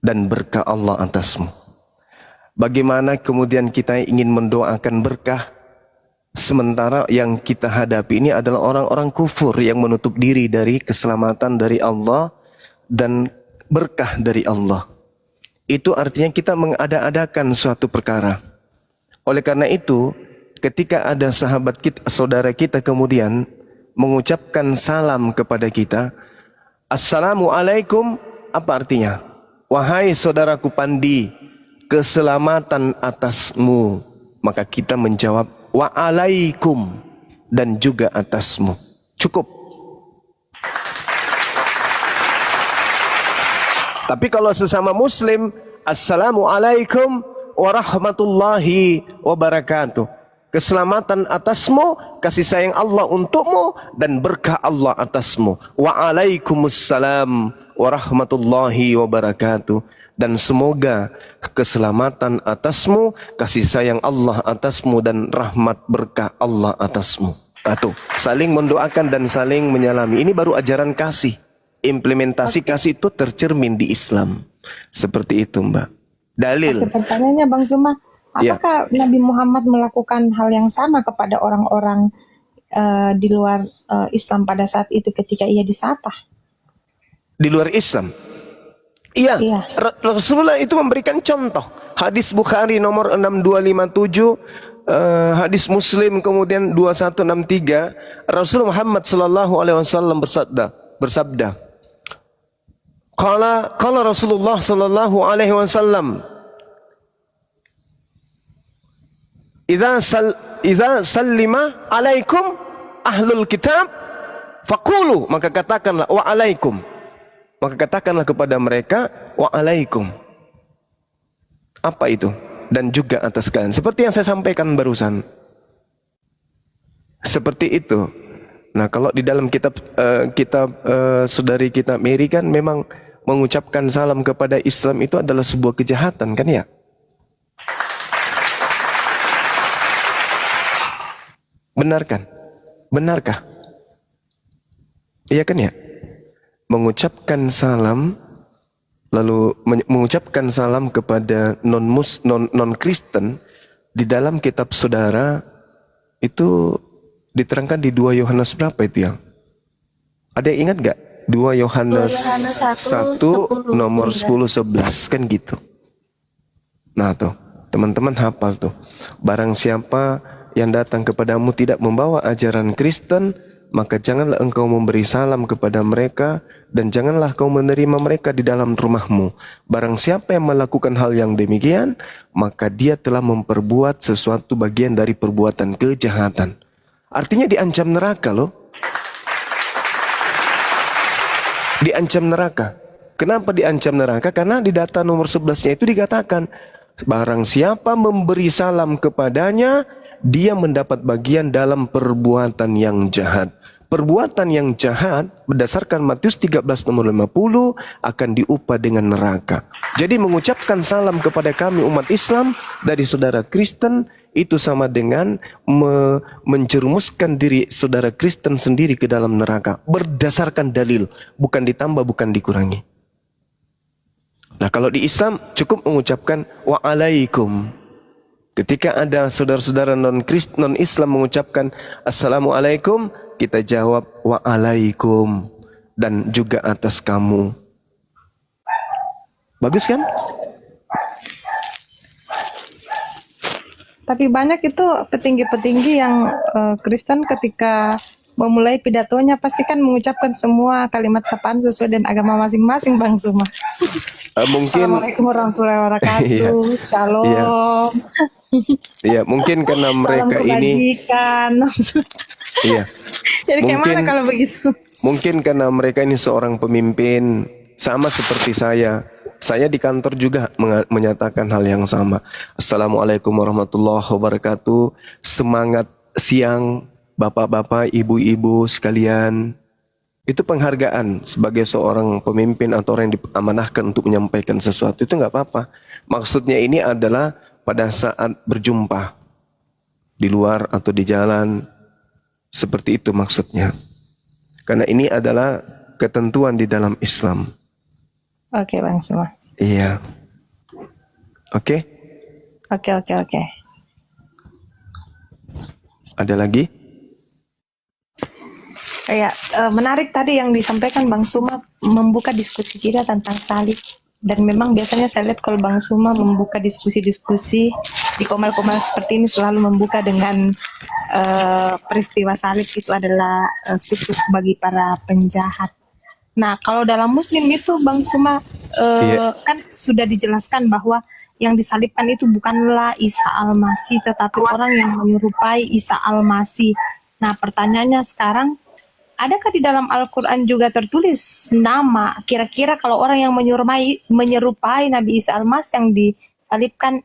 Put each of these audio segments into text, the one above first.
dan berkah Allah atasmu. Bagaimana kemudian kita ingin mendoakan berkah, sementara yang kita hadapi ini adalah orang-orang kufur yang menutup diri dari keselamatan dari Allah dan berkah dari Allah. Itu artinya kita mengada-adakan suatu perkara. Oleh karena itu, ketika ada sahabat kita, saudara kita kemudian mengucapkan salam kepada kita, Assalamualaikum, apa artinya? Wahai saudaraku Pandi, keselamatan atasmu. Maka kita menjawab, waalaikum, dan juga atasmu. Cukup. Tapi kalau sesama muslim, Assalamualaikum warahmatullahi wabarakatuh. Keselamatan atasmu, kasih sayang Allah untukmu, dan berkah Allah atasmu. Waalaikumsalam warahmatullahi wabarakatuh. Dan semoga keselamatan atasmu, kasih sayang Allah atasmu, dan rahmat berkah Allah atasmu. Tuh, saling mendoakan dan saling menyalami. Ini baru ajaran kasih. Implementasi kasih itu tercermin di Islam. Seperti itu, Mbak. Dalil. Pertanyaannya Bang Zuma, apakah Nabi Muhammad melakukan hal yang sama kepada orang-orang di luar Islam pada saat itu ketika ia disapa? Di luar Islam? Iya. Rasulullah itu memberikan contoh. Hadis Bukhari nomor 6257, hadis Muslim kemudian 2163, Rasul Muhammad sallallahu alaihi wasallam bersabda, Qala Rasulullah sallallahu alaihi wasallam, Idza sallima alaikum ahlul kitab faqulu, maka katakanlah wa alaikum. Maka katakanlah kepada mereka wa alaikum. Apa itu? Dan juga atas kalian. Seperti yang saya sampaikan barusan. Seperti itu. Nah, kalau di dalam kitab saudari kita Mary kan memang mengucapkan salam kepada Islam itu adalah sebuah kejahatan, kan ya? Benar kan? Benarkah? Iya kan ya? Mengucapkan salam, lalu mengucapkan salam kepada non-Kristen di dalam kitab saudara itu diterangkan di 2 Yohanes berapa itu ya? Ada yang ingat gak? 2 Yohanes 1 nomor 10-11 kan gitu. Nah tuh, teman-teman hafal tuh. Barang siapa yang datang kepadamu tidak membawa ajaran Kristen, maka janganlah engkau memberi salam kepada mereka, dan janganlah kau menerima mereka di dalam rumahmu. Barang siapa yang melakukan hal yang demikian, maka dia telah memperbuat sesuatu bagian dari perbuatan kejahatan. Artinya diancam neraka loh. Diancam neraka. Kenapa diancam neraka? Karena di data nomor 11-nya itu dikatakan, barang siapa memberi salam kepadanya, dia mendapat bagian dalam perbuatan yang jahat. Perbuatan yang jahat berdasarkan Matius 13 nomor 50 akan diupah dengan neraka. Jadi mengucapkan salam kepada kami umat Islam dari saudara Kristen itu sama dengan menjerumuskan diri saudara Kristen sendiri ke dalam neraka. Berdasarkan dalil, bukan ditambah, bukan dikurangi. Nah, kalau di Islam cukup mengucapkan waalaikum. Ketika ada saudara-saudara non-Islam mengucapkan assalamualaikum, kita jawab waalaikum, dan juga atas kamu. Bagus kan? Tapi banyak itu petinggi-petinggi yang Kristen ketika memulai pidatonya pasti kan mengucapkan semua kalimat sapaan sesuai dengan agama masing-masing, Bang Zuma. Mungkin Assalamualaikum warahmatullahi wabarakatuh. Shalom. Iya, mungkin karena mereka ini iya. Jadi kayak mana kalau begitu? Mungkin karena mereka ini seorang pemimpin, sama seperti saya. Saya di kantor juga menyatakan hal yang sama. Assalamualaikum warahmatullahi wabarakatuh. Semangat siang bapak-bapak, ibu-ibu sekalian. Itu penghargaan sebagai seorang pemimpin atau orang yang diamanahkan untuk menyampaikan sesuatu, itu nggak apa-apa. Maksudnya ini adalah pada saat berjumpa di luar atau di jalan, seperti itu maksudnya. Karena ini adalah ketentuan di dalam Islam. Oke, Bang Zuma. Iya. Oke, Oke. ada lagi? Kayak menarik tadi yang disampaikan Bang Suma membuka diskusi kita tentang salib. Dan memang biasanya saya lihat kalau Bang Suma membuka diskusi-diskusi di komal-komal seperti ini selalu membuka dengan peristiwa salib itu adalah kutuk bagi para penjahat. Nah, kalau dalam Muslim itu Bang Suma Iya. kan sudah dijelaskan bahwa yang disalibkan itu bukanlah Isa Al-Masih tetapi orang yang menyerupai Isa Al-Masih. Nah, pertanyaannya sekarang, adakah di dalam Al-Quran juga tertulis nama kira-kira kalau orang yang menyerupai Nabi Isa Al-Masih yang disalibkan,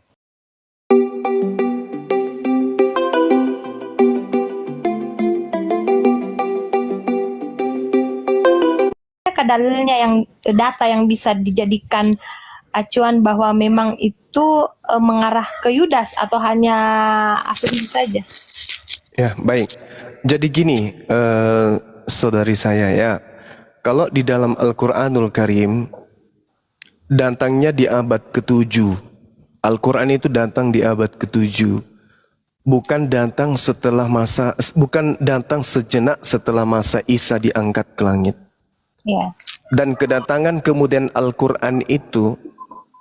adakah dalilnya yang data yang bisa dijadikan acuan bahwa memang itu mengarah ke Yudas atau hanya asumsi saja? Ya, baik. Jadi gini, saudari saya ya, kalau di dalam Al-Quranul Karim, datangnya di abad ke-7. Al-Quran itu datang di abad ke-7. Bukan datang sejenak setelah masa Isa diangkat ke langit. Ya. Dan kedatangan kemudian Al-Quran itu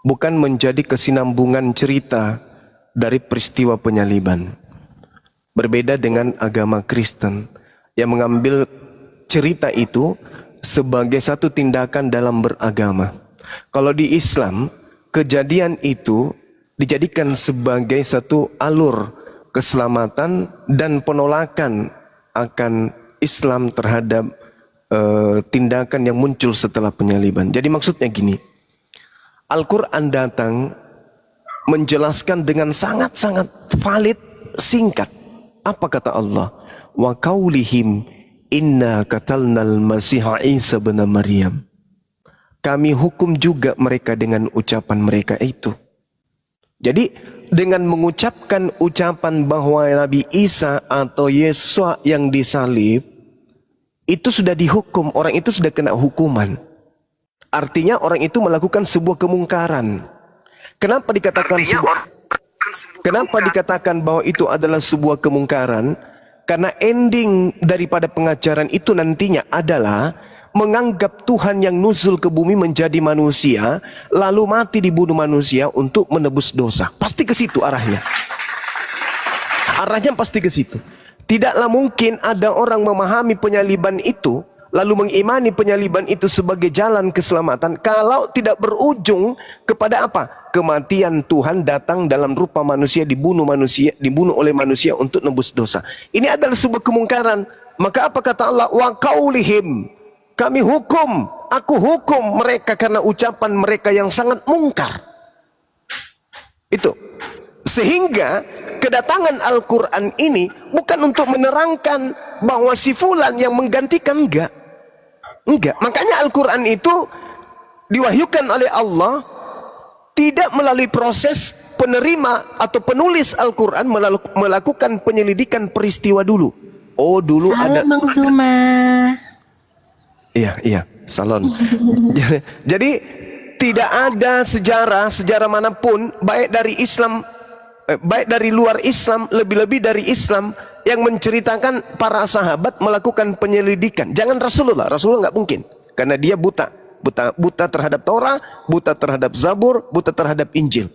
bukan menjadi kesinambungan cerita dari peristiwa penyaliban. Berbeda dengan agama Kristen yang mengambil cerita itu sebagai satu tindakan dalam beragama. Kalau di Islam, kejadian itu dijadikan sebagai satu alur keselamatan dan penolakan akan Islam terhadap tindakan yang muncul setelah penyaliban. Jadi maksudnya gini, Al-Quran datang menjelaskan dengan sangat-sangat valid, singkat. Apa kata Allah? Wa qaulihim inna qatalnal masiha Isa bin Maryam. Kami hukum juga mereka dengan ucapan mereka itu. Jadi dengan mengucapkan ucapan bahwa Nabi Isa atau Yesus yang disalib, itu sudah dihukum, orang itu sudah kena hukuman. Artinya orang itu melakukan sebuah kemungkaran. Kenapa dikatakan bahwa itu adalah sebuah kemungkaran? Karena ending daripada pengajaran itu nantinya adalah menganggap Tuhan yang nuzul ke bumi menjadi manusia, lalu mati dibunuh manusia untuk menebus dosa. Pasti ke situ arahnya. Arahnya pasti ke situ. Tidaklah mungkin ada orang memahami penyaliban itu, lalu mengimani penyaliban itu sebagai jalan keselamatan, kalau tidak berujung kepada apa? Kematian Tuhan datang dalam rupa manusia, dibunuh oleh manusia untuk nebus dosa. Ini adalah sebuah kemungkaran. Maka apa kata Allah? Wa qaulihim, kami hukum, aku hukum mereka karena ucapan mereka yang sangat mungkar. Itu. Sehingga kedatangan Al-Quran ini bukan untuk menerangkan bahwa si fulan yang menggantikan, enggak. Makanya Al-Quran itu diwahyukan oleh Allah tidak melalui proses penerima atau penulis Al-Quran melakukan penyelidikan peristiwa dulu. Oh, dulu ada Bang Suma. Iya, salon. Jadi tidak ada sejarah manapun, baik dari Islam, baik dari luar Islam, lebih-lebih dari Islam, yang menceritakan para sahabat melakukan penyelidikan. Jangan Rasulullah nggak mungkin, karena dia buta terhadap Torah, buta terhadap Zabur, buta terhadap Injil.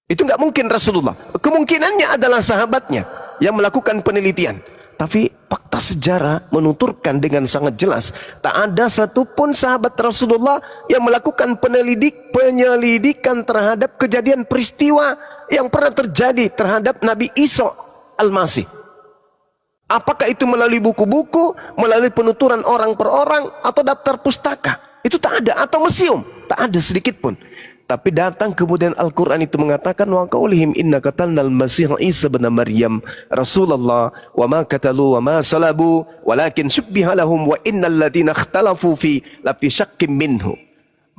Itu nggak mungkin Rasulullah. Kemungkinannya adalah sahabatnya yang melakukan penelitian. Tapi fakta sejarah menuturkan dengan sangat jelas, tak ada satupun sahabat Rasulullah yang melakukan penyelidikan terhadap kejadian peristiwa yang pernah terjadi terhadap Nabi Isa Al-Masih. Apakah itu melalui buku-buku, melalui penuturan orang per orang, atau daftar pustaka? Itu tak ada. Atau museum? Tak ada sedikit pun. Tapi datang kemudian Al-Quran itu mengatakan wa qaulihim inna qatalnal masih Isa bin Maryam Rasulullah wa ma qatalu wa ma salabu walakin syubbiha lahum wa innal ladina ikhtalafu fi lafi syakkim minhu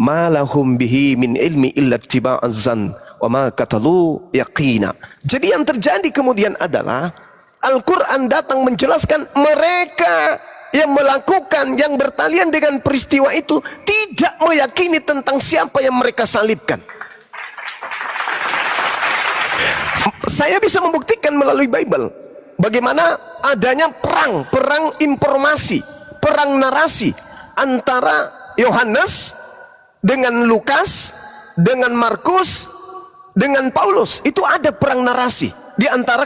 ma lahum bihi min ilmi illa ittiba'az zan wa ma qatalu yaqina. Jadi yang terjadi kemudian adalah Al-Quran datang menjelaskan mereka yang melakukan, yang bertalian dengan peristiwa itu tidak meyakini tentang siapa yang mereka salibkan. Saya bisa membuktikan melalui Bible bagaimana adanya perang informasi, perang narasi antara Yohanes dengan Lukas, dengan Markus, dengan Paulus. Itu ada perang narasi di antara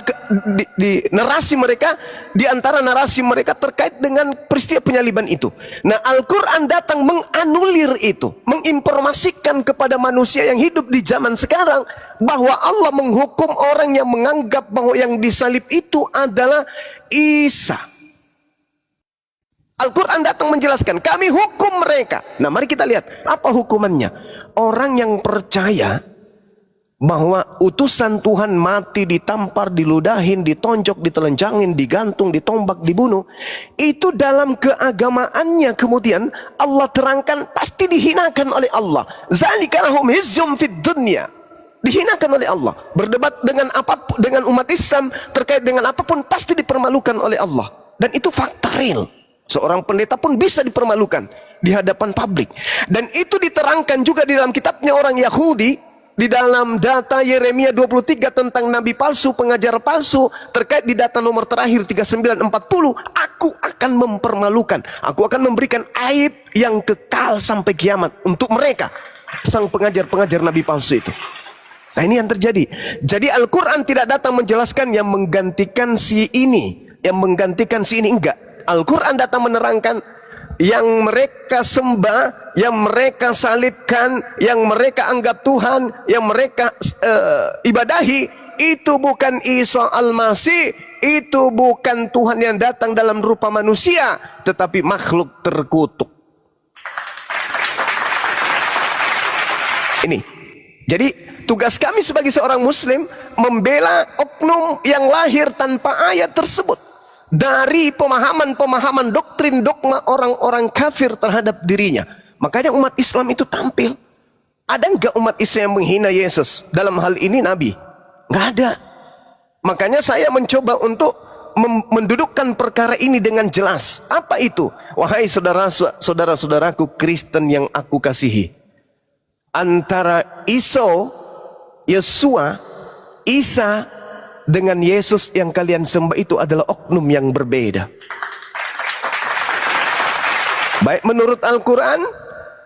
narasi mereka, di antara narasi mereka terkait dengan peristiwa penyaliban itu. Nah, Al-Quran datang menganulir itu, menginformasikan kepada manusia yang hidup di zaman sekarang bahwa Allah menghukum orang yang menganggap bahwa yang disalib itu adalah Isa. Al-Quran datang menjelaskan, kami hukum mereka. Nah, mari kita lihat apa hukumannya. Orang yang percaya bahwa utusan Tuhan mati, ditampar, diludahin, ditonjok, ditelanjangin, digantung, ditombak, dibunuh, itu dalam keagamaannya kemudian Allah terangkan pasti dihinakan oleh Allah. Zalika lahum hizyum fid dunya. Dihinakan oleh Allah. Berdebat dengan apapun, dengan umat Islam terkait dengan apapun pasti dipermalukan oleh Allah. Dan itu fakta real. Seorang pendeta pun bisa dipermalukan di hadapan publik. Dan itu diterangkan juga di dalam kitabnya orang Yahudi. Di dalam data Yeremia 23 tentang nabi palsu, pengajar palsu, terkait di data nomor terakhir 3940, aku akan mempermalukan, aku akan memberikan aib yang kekal sampai kiamat untuk mereka, sang pengajar-pengajar nabi palsu itu. Nah, ini yang terjadi. Jadi Al-Quran tidak datang menjelaskan yang menggantikan si ini, yang menggantikan si ini, enggak. Al-Quran datang menerangkan yang mereka sembah, yang mereka salibkan, yang mereka anggap Tuhan, yang mereka ibadahi, itu bukan Isa Al-Masih, itu bukan Tuhan yang datang dalam rupa manusia, tetapi makhluk terkutuk. Ini. Jadi tugas kami sebagai seorang muslim membela oknum yang lahir tanpa ayat tersebut dari pemahaman-pemahaman doktrin dogma orang-orang kafir terhadap dirinya. Makanya umat Islam itu tampil. Ada enggak umat Islam yang menghina Yesus? Dalam hal ini Nabi? Enggak ada. Makanya saya mencoba untuk mendudukkan perkara ini dengan jelas. Apa itu? Wahai saudara-saudaraku Kristen yang aku kasihi, antara Yesua, Isa dengan Yesus yang kalian sembah itu adalah oknum yang berbeda. Baik menurut Al-Quran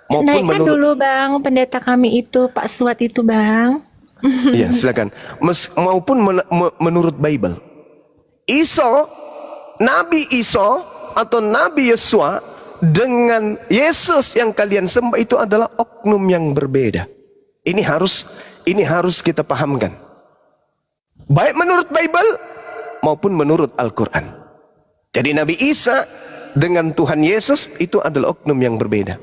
maupun naikkan menurut... dulu Bang, pendeta kami itu, Pak Suat itu Bang. Ya silakan. Maupun menurut Bible. Nabi Isa atau Nabi Yesua dengan Yesus yang kalian sembah itu adalah oknum yang berbeda. Ini harus kita pahamkan. Baik menurut Bible maupun menurut Al-Quran. Jadi Nabi Isa dengan Tuhan Yesus itu adalah oknum yang berbeda.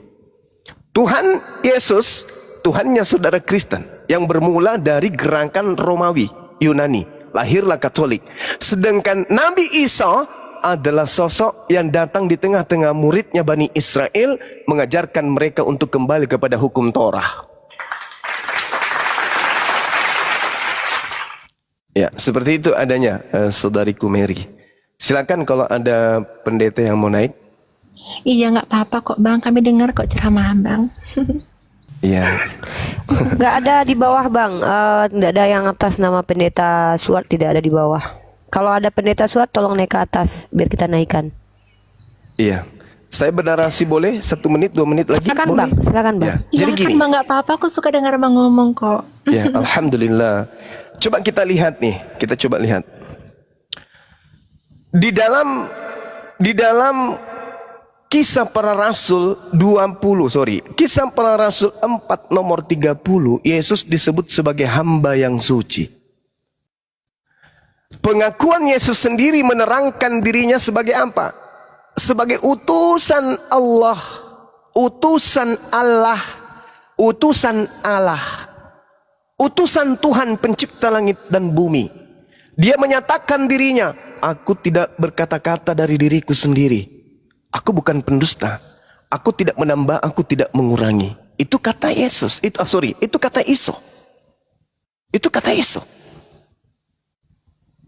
Tuhan Yesus, Tuhannya saudara Kristen yang bermula dari gerakan Romawi, Yunani, lahirlah Katolik. Sedangkan Nabi Isa adalah sosok yang datang di tengah-tengah muridnya Bani Israel, mengajarkan mereka untuk kembali kepada hukum Torah. Ya, seperti itu adanya, saudariku Mary. Silakan kalau ada pendeta yang mau naik. Iya, nggak apa-apa kok Bang, kami dengar kok ceramah Bang. Iya. Nggak ada di bawah Bang, nggak ada yang atas nama pendeta Suat, tidak ada di bawah. Kalau ada pendeta Suat tolong naik ke atas biar kita naikkan. Iya. Saya bernarasi boleh 1 menit 2 menit lagi? Silakan boleh? Bang, silakan Bang. Ya. Jadi gini. Bang, nggak apa-apa, aku suka dengar Bang ngomong kok. Ya, alhamdulillah. Coba kita lihat nih, kita coba lihat. Di dalam Kisah Para Rasul Kisah Para Rasul 4 nomor 30, Yesus disebut sebagai hamba yang suci. Pengakuan Yesus sendiri menerangkan dirinya sebagai apa? Sebagai utusan Allah, utusan Allah, utusan Allah, utusan Tuhan pencipta langit dan bumi. Dia menyatakan dirinya, aku tidak berkata-kata dari diriku sendiri. Aku bukan pendusta. Aku tidak menambah, aku tidak mengurangi. Itu kata Yesus. Itu kata Isa. Itu kata Isa.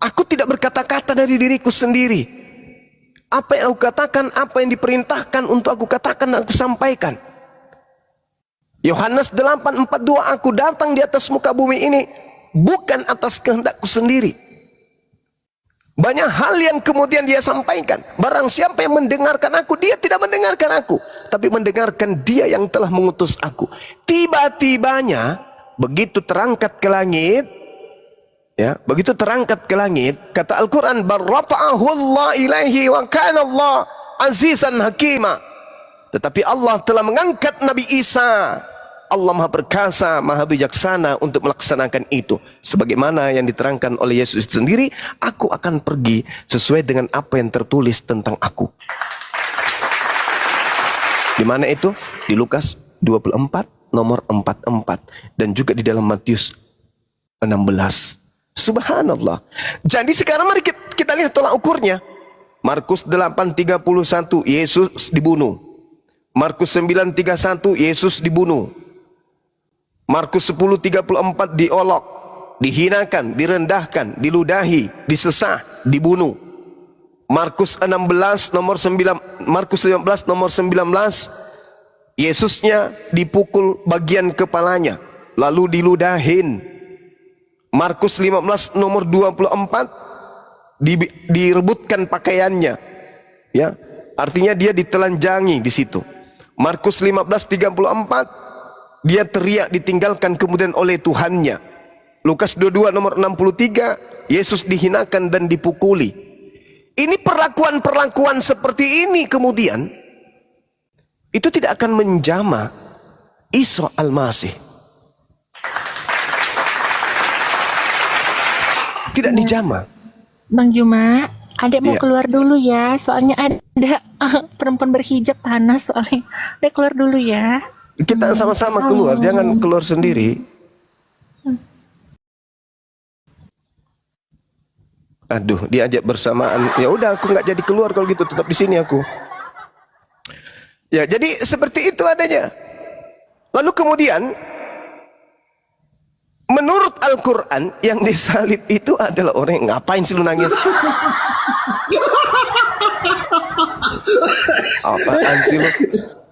Aku tidak berkata-kata dari diriku sendiri. Apa yang aku katakan, apa yang diperintahkan untuk aku katakan dan aku sampaikan. Yohanes 8:42, aku datang di atas muka bumi ini bukan atas kehendakku sendiri. Banyak hal yang kemudian dia sampaikan. Barang siapa yang mendengarkan aku, dia tidak mendengarkan aku, tapi mendengarkan dia yang telah mengutus aku. Tiba-tibanya, begitu terangkat ke langit, ya, begitu terangkat ke langit, kata Al-Quran, barrafa'ahu Allah ilaihi wa kana Allah azizan hakima. Tetapi Allah telah mengangkat Nabi Isa. Allah Maha Perkasa, Maha Bijaksana untuk melaksanakan itu. Sebagaimana yang diterangkan oleh Yesus sendiri, aku akan pergi sesuai dengan apa yang tertulis tentang aku. Di mana itu? Di Lukas 24, nomor 44. Dan juga di dalam Matius 16. Subhanallah. Jadi sekarang mari kita lihat tolak ukurnya. Markus 8:31, Yesus dibunuh. Markus 9:31, Yesus dibunuh. Markus 10:34, diolok, dihinakan, direndahkan, diludahi, disesah, dibunuh. Markus 15 nomor 19, Yesusnya dipukul bagian kepalanya, lalu diludahin. Markus 15 nomor 24, direbutkan pakaiannya, ya, artinya dia ditelanjangi di situ. Markus 15:34, dia teriak ditinggalkan kemudian oleh Tuhannya. Lukas 22 nomor 63, Yesus dihinakan dan dipukuli. Ini perlakuan-perlakuan seperti ini kemudian itu tidak akan menjama Isa Al-Masih. Tidak dijama. Bang Juma, adek mau Iya. keluar dulu ya, soalnya ada perempuan berhijab panas soalnya. Adek keluar dulu ya. Kita sama-sama keluar, jangan keluar sendiri. Aduh, diajak bersamaan. Ya udah, aku nggak jadi keluar kalau gitu, tetap di sini aku. Ya, jadi seperti itu adanya. Lalu kemudian, menurut Al-Quran, yang disalib itu adalah orang yang ngapain sih lu nangis? Apaan sih lu?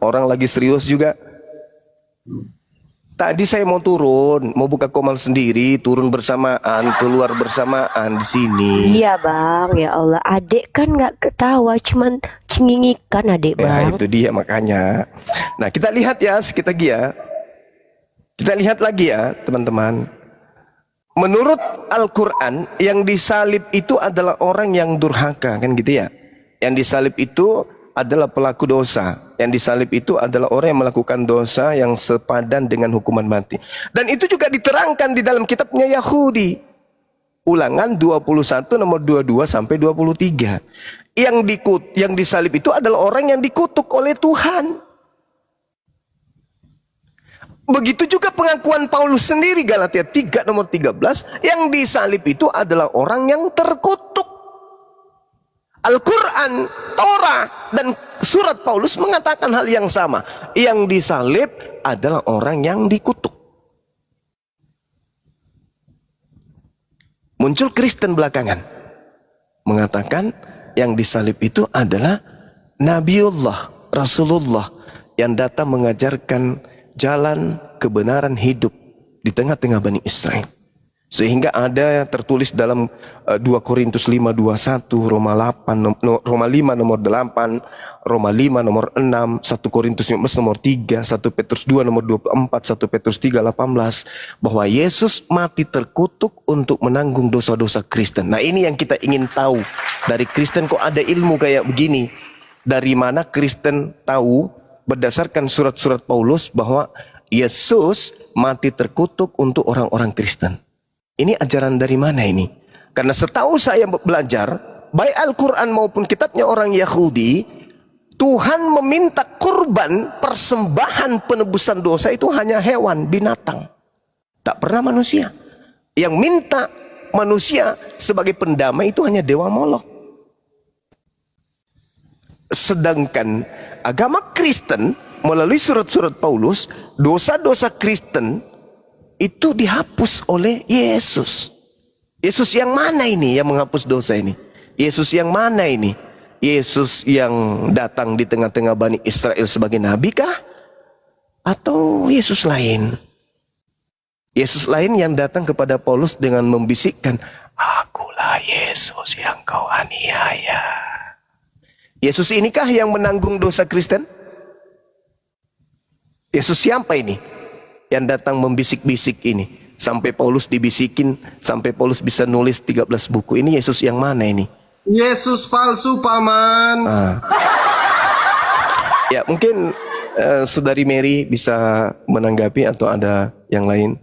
Orang lagi serius juga. Tadi saya mau turun, mau buka komal sendiri, turun bersamaan, keluar bersamaan di sini. Iya bang, ya Allah, adek kan nggak ketawa, cuman cengingikan adek Ya, bang. itu dia makanya. Nah, kita lihat ya sedikit lagi ya. Kita lihat lagi ya, teman-teman. Menurut Al-Quran, yang disalib itu adalah orang yang durhaka, kan gitu ya. Yang disalib itu adalah pelaku dosa. Yang disalib itu adalah orang yang melakukan dosa yang sepadan dengan hukuman mati. Dan itu juga diterangkan di dalam kitabnya Yahudi. Ulangan 21 nomor 22 sampai 23. Yang disalib itu adalah orang yang dikutuk oleh Tuhan. Begitu juga pengakuan Paulus sendiri, Galatia 3 nomor 13, yang disalib itu adalah orang yang terkutuk. Al-Quran, Torah, dan surat Paulus mengatakan hal yang sama. Yang disalib adalah orang yang dikutuk. Muncul Kristen belakangan mengatakan yang disalib itu adalah Nabiullah, Rasulullah, yang datang mengajarkan jalan kebenaran hidup di tengah-tengah Bani Israel. Sehingga ada tertulis dalam 2 Korintus 5:21, Roma 5 nomor 8, Roma 5 nomor 6, 1 Korintus 15 nomor 3, 1 Petrus 2 nomor 24, 1 Petrus 3:18, bahwa Yesus mati terkutuk untuk menanggung dosa-dosa Kristen. Nah, ini yang kita ingin tahu. Dari Kristen kok ada ilmu kayak begini? Dari mana Kristen tahu berdasarkan surat-surat Paulus bahwa Yesus mati terkutuk untuk orang-orang Kristen? Ini ajaran dari mana ini? Karena setahu saya belajar, baik Al-Quran maupun kitabnya orang Yahudi, Tuhan meminta kurban persembahan penebusan dosa itu hanya hewan, binatang. Tak pernah manusia. Yang minta manusia sebagai pendamai itu hanya Dewa Molok. Sedangkan agama Kristen melalui surat-surat Paulus, dosa-dosa Kristen itu dihapus oleh Yesus. Yesus yang mana ini yang menghapus dosa ini? Yesus yang mana ini? Yesus yang datang di tengah-tengah Bani Israel sebagai nabi kah? Atau Yesus lain? Yesus lain yang datang kepada Paulus dengan membisikkan, "Akulah Yesus yang kau aniaya." Yesus inikah yang menanggung dosa Kristen? Yesus siapa ini yang datang membisik-bisik ini? Sampai Paulus dibisikin, sampai Paulus bisa nulis 13 buku. Ini Yesus yang mana ini? Yesus palsu, Paman. Ya, mungkin Saudari Mary bisa menanggapi atau ada yang lain.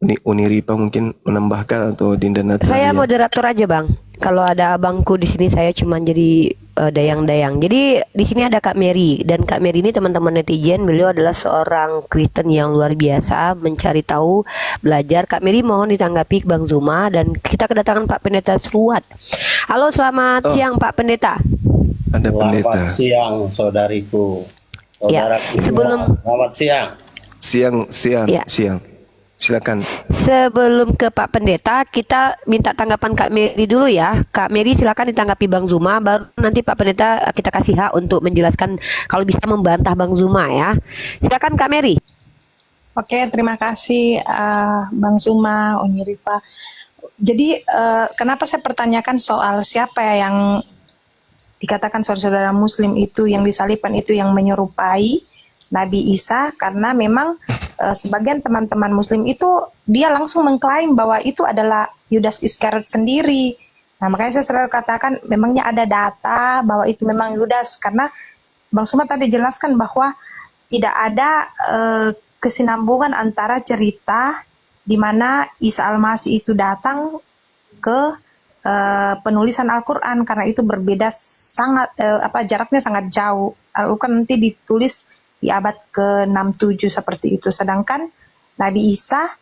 Uni Ripa mungkin menambahkan atau Dinda Natalia. Saya moderator aja bang. Kalau ada abangku di sini saya cuma jadi dayang-dayang. Jadi di sini ada Kak Mary dan Kak Mary ini teman-teman netizen, beliau adalah seorang Kristen yang luar biasa, mencari tahu, belajar. Kak Mary mohon ditanggapi Bang Zuma dan kita kedatangan Pak Pendeta Suruat. Halo, selamat siang Pak Pendeta. Ada pendeta. Selamat siang saudariku. Ya, Saudaraku sebelum- semua. Selamat siang. Siang. Ya. Silakan. Sebelum ke Pak Pendeta, kita minta tanggapan Kak Mary dulu ya. Kak Mary silakan ditanggapi Bang Zuma, baru nanti Pak Pendeta kita kasih hak untuk menjelaskan kalau bisa membantah Bang Zuma ya. Silakan Kak Mary. Oke, terima kasih Bang Zuma, Uni Rifa. Jadi kenapa saya pertanyakan soal siapa yang dikatakan saudara-saudara Muslim itu yang disalibkan itu yang menyerupai Nabi Isa, karena memang sebagian teman-teman Muslim itu dia langsung mengklaim bahwa itu adalah Yudas Iskariot sendiri. Nah, makanya saya selalu katakan memangnya ada data bahwa itu memang Yudas, karena Bang Zuma tadi jelaskan bahwa tidak ada kesinambungan antara cerita di mana Isa Al-Masih itu datang ke penulisan Al-Quran, karena itu berbeda sangat jaraknya sangat jauh. Al-Quran nanti ditulis di abad ke-67 seperti itu, sedangkan Nabi Isa